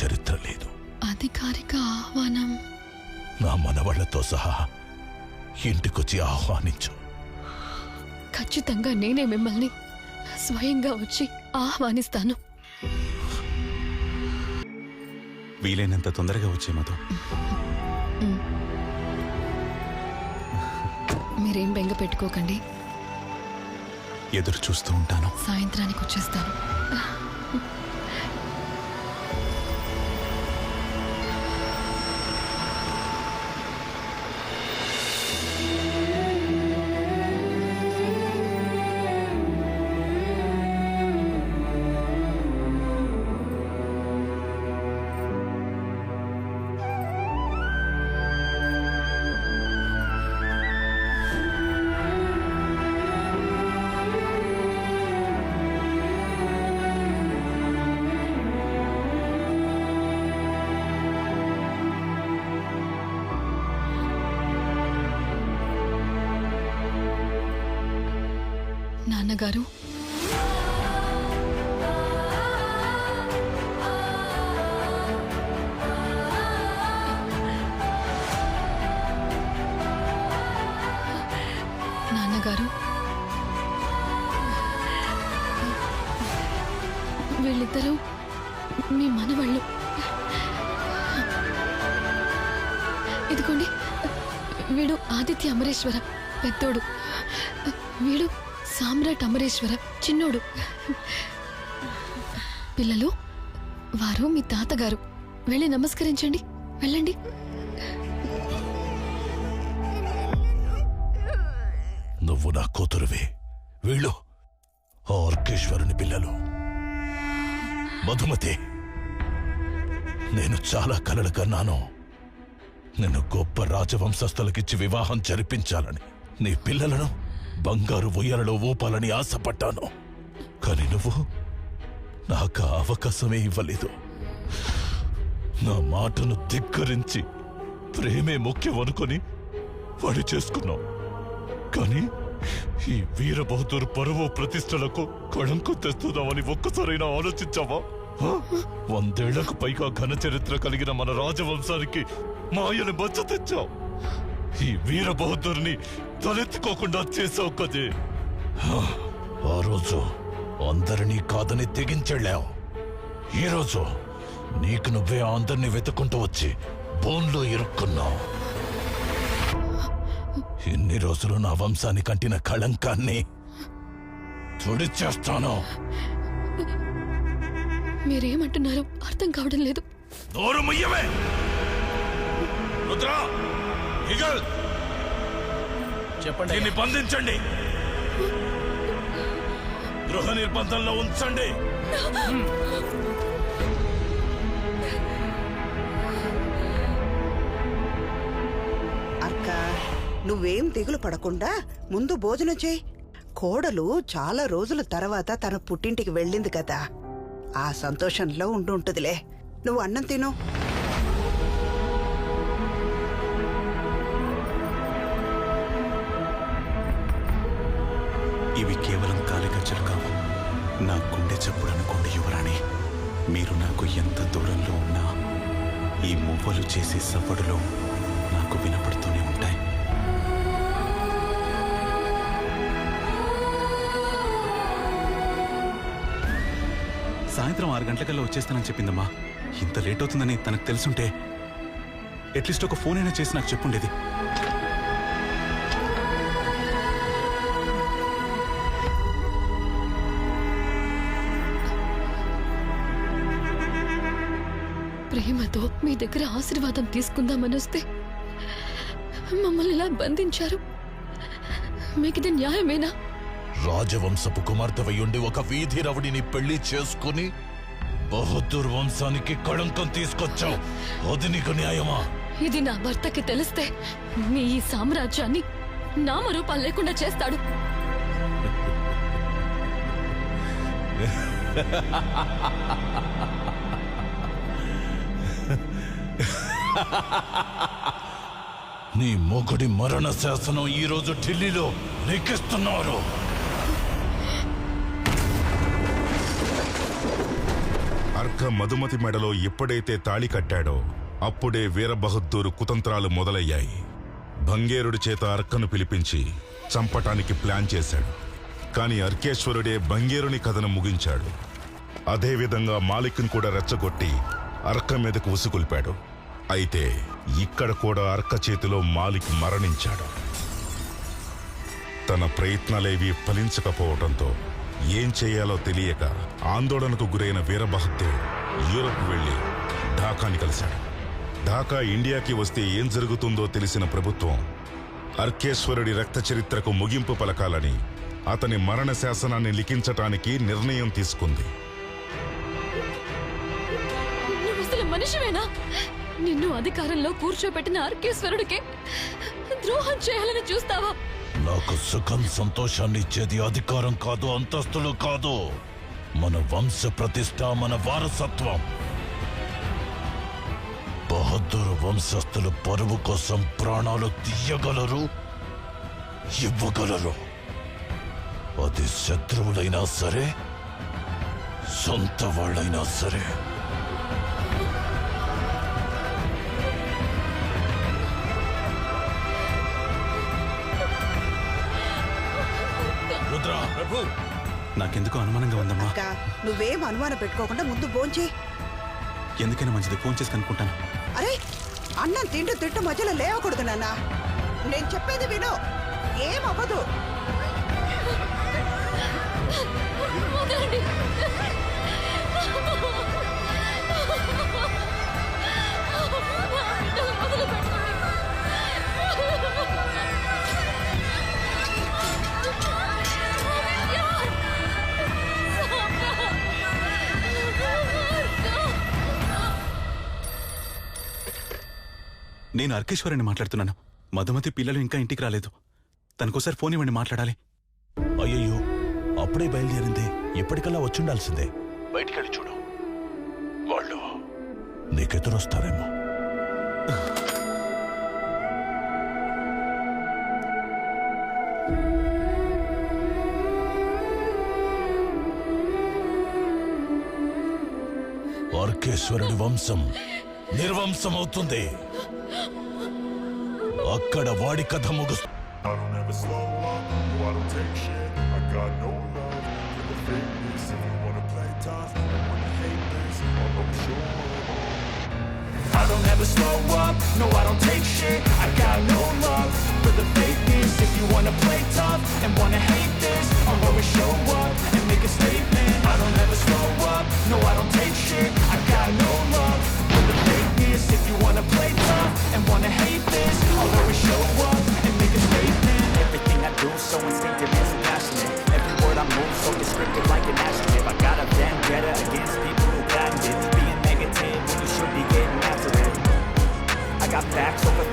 చరిత్ర లేదు. అధికారిక ఆహ్వానం నా మనవాళ్లతో సహా ఇంటికొచ్చి ఆహ్వానించు. ఖచ్చితంగా నేనే మిమ్మల్ని స్వయంగా వచ్చి ఆహ్వానిస్తాను. వీలైనంత తొందరగా వచ్చే మధు. మీరేం బెంగ పెట్టుకోకండి. ఎదురు చూస్తూ ఉంటాను. సాయంత్రానికి వచ్చేస్తాను. నాన్నగారు, నాన్నగారు, వీళ్ళిద్దరూ మీ మనవాళ్ళు. ఇదిగోండి, వీడు ఆదిత్య అమరేశ్వర పెద్దోడు, వీడు సామ్రాట్ అమరేశ్వర చిన్నోడు. పిల్లలు, వారు మీ తాతగారు. వెళ్ళి నమస్కరించండి, వెళ్ళండి. నువ్వు నా కూతురువే. వీళ్ళు ఆర్కేశ్వరుని పిల్లలు. మధుమతి, నేను చాలా కలలు కన్నాను. నిన్ను గొప్ప రాజవంశస్థులకిచ్చి వివాహం జరిపించాలని, నీ పిల్లలను బంగారు ఉయ్యాలలో ఊపాలని ఆశపడ్డాను. కానీ నువ్వు నాకు ఆ అవకాశమే ఇవ్వలేదు. నా మాటను ధిక్కరించి ప్రేమే ముఖ్యం అనుకొని వాడి చేసుకున్నాం. కానీ ఈ వీరబహదూర్ పరువు ప్రతిష్టలకు కళంకం తెస్తున్నామని ఒక్కసారైనా ఆలోచించావా? 100 ఏళ్లకు పైగా ఘన చరిత్ర కలిగిన మన రాజవంశానికి మాయను మచ్చ తెచ్చావు. ఈ వీరబహదూర్ని తలెత్తుకోకుండా చేసావు కదే. ఆ రోజు అందరినీ కాదని తెగించెళ్ళావు. ఈరోజు నీకు నువ్వే అందరినీ వెతుకుంటూ వచ్చి బోన్లో ఇరుక్కున్నావు. ఇన్ని రోజులు నా వంశాన్ని కంటిన కళంకాన్ని తుడిచేస్తాను. మీరేమంటున్నారో అర్థం కావడం లేదు. నోరు ముయ్యవే! రుద్రా, ఈగల్, చెప్పండి. దీన్ని బంధించండి, గృహ నిర్బంధంలో ఉంచండి. అక్క, నువ్వేం దిగులు పడకుండా ముందు భోజనం చేయి. కోడలు చాలా రోజుల తర్వాత తన పుట్టింటికి వెళ్ళింది కదా, ఆ సంతోషంలో ఉంటుందిలే. నువ్వు అన్నం తిను. ఇవి కేవలం కాలిగజ్జలు కావు, నా గుండె చప్పుడు అనుకోండి యువరాణి. మీరు నాకు ఎంత దూరంలో ఉన్నా ఈ మువ్వలు చేసే సవ్వడులో నాకు వినపడుతూనే ఉంటాయి. సాయంత్రం 6 గంటలకల్లా వచ్చేస్తానని చెప్పిందమ్మా. ఇంత లేట్ అవుతుందని తనకు తెలుసుంటే అట్లీస్ట్ ఒక ఫోన్ అయినా చేసి నాకు చెప్పుండేది. ప్రేమతో మీ దగ్గర ఆశీర్వాదం తీసుకుందామని వస్తే మమ్మల్ని ఇలా బంధించారు. మీకిది న్యాయమేనా? రాజవంశపు కుమార్తెవయుండి ఒక వీధి రవుడిని పెళ్లి చేసుకుని బహదూర్ వంశానికి కళంకం తీసుకొచ్చావు. అది నీకు న్యాయమా? ఇది నా భర్తకి తెలిస్తే మీ ఈ సామ్రాజ్యాన్ని నామరూపాలు లేకుండా చేస్తాడు. నీ మొగుడి మరణ శాసనం ఈ రోజు ఢిల్లీలో లెక్కిస్తున్నారు. అర్క మధుమతి మెడలో ఎప్పుడైతే తాళి కట్టాడో అప్పుడే వీరబహద్దూరు కుతంత్రాలు మొదలయ్యాయి. భంగేరుడి చేత అర్కను పిలిపించి చంపటానికి ప్లాన్ చేశాడు. కాని అర్కేశ్వరుడే భంగేరుని కథను ముగించాడు. అదేవిధంగా మాలిక్ను కూడా రెచ్చగొట్టి అర్క మీదకు ఉసుకొల్పాడు. అయితే ఇక్కడ కూడా అర్క చేతిలో మాలిక్ మరణించాడు. తన ప్రయత్నాలేవీ ఫలించకపోవడంతో ఏం చేయాలో తెలియక ఆందోళనకు గురైన వీరబహద్దూర్ యూరప్ వెళ్లి ఢాకాని కలిశాడు. ఢాకా ఇండియాకి వస్తే ఏం జరుగుతుందో తెలిసిన ప్రభుత్వం అర్కేశ్వరుడి రక్త చరిత్రకు ముగింపు పలకాలని అతని మరణ శాసనాన్ని లిఖించటానికి నిర్ణయం తీసుకుంది. మనిషివేనా? నిన్ను అధికారంలో కూర్చోబెట్టిన అర్కేశ్వరుడికి ద్రోహం చేయాలని చూస్తావా? నాకు సుఖం సంతోషాన్ని ఇచ్చేది అధికారం కాదు, అంతస్తులు కాదు, మన వంశ ప్రతిష్ట, మన వారసత్వం. బహదూర్ వంశస్థులు పరువు కోసం ప్రాణాలు తీయగలరు, ఇవ్వగలరు. అది శత్రువులైనా సరే, సొంత వాళ్ళైనా సరే. నాకెందుకో అనుమానంగా ఉందమ్మా. అక్క, నువ్వేం అనుమానం పెట్టుకోకుండా ముందు భోంచే. ఎందుకైనా మంచిది, ఫోన్ చేసి కనుక్కుంటాను. అరే, అన్నం తింటూ మధ్యలో లేవకూడదు నాన్న. నేను చెప్పేది విను, ఏమవ్వదు. నేను అర్కేశ్వరిని మాట్లాడుతున్నాను. మధుమతి పిల్లలు ఇంకా ఇంటికి రాలేదు. తనకోసారి ఫోన్ ఇవ్వండి, మాట్లాడాలి. అయ్యయ్యో, అప్పుడే బయలుదేరింది, ఎప్పటికల్లా వచ్చుండాల్సిందే. బయటికెళ్ళి చూడు, వాళ్ళు నీకెదురొస్తారేమో. అర్కేశ్వరుడి వంశం నిర్వంశమవుతుంది. అక్కడ వాడి కథ ముగుస్తుంది. I don't ever slow up, no I don't take shit. I got no love for the fakeness. If you wanna play tough and wanna hate this, I'll always show up and make a statement. I don't ever slow up, no I don't take shit. I got no love for the fakeness. If you wanna play tough and wanna hate this, I'll always show up and make a statement. Everything I do so instinctive and so passionate. Every word I move so descriptive like an adjective. I got a vendetta against people who patent it. Being negative when you should be getting after it. I got facts over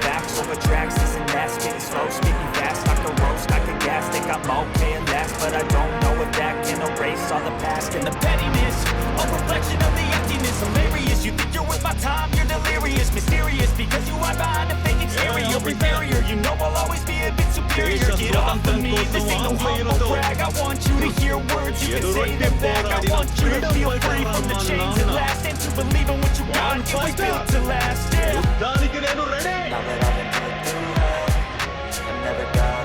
tracks, this and that, spitting slow, speaking fast, I can roast, I can gas, think I'm okay at last, but I don't know if that can erase all the past and the pettiness, a reflection of the emptiness, hilarious, you think you're worth my time, you're delirious, mysterious, because you are behind a fake exterior, inferior, you know I'll always be a bit superior, get off of me, this ain't no humble brag, I want you to hear words, you can say them back, I want you to feel free from the chains at last, and to believe in what you want, it was built to last, yeah. Now that I've been put through hell and never got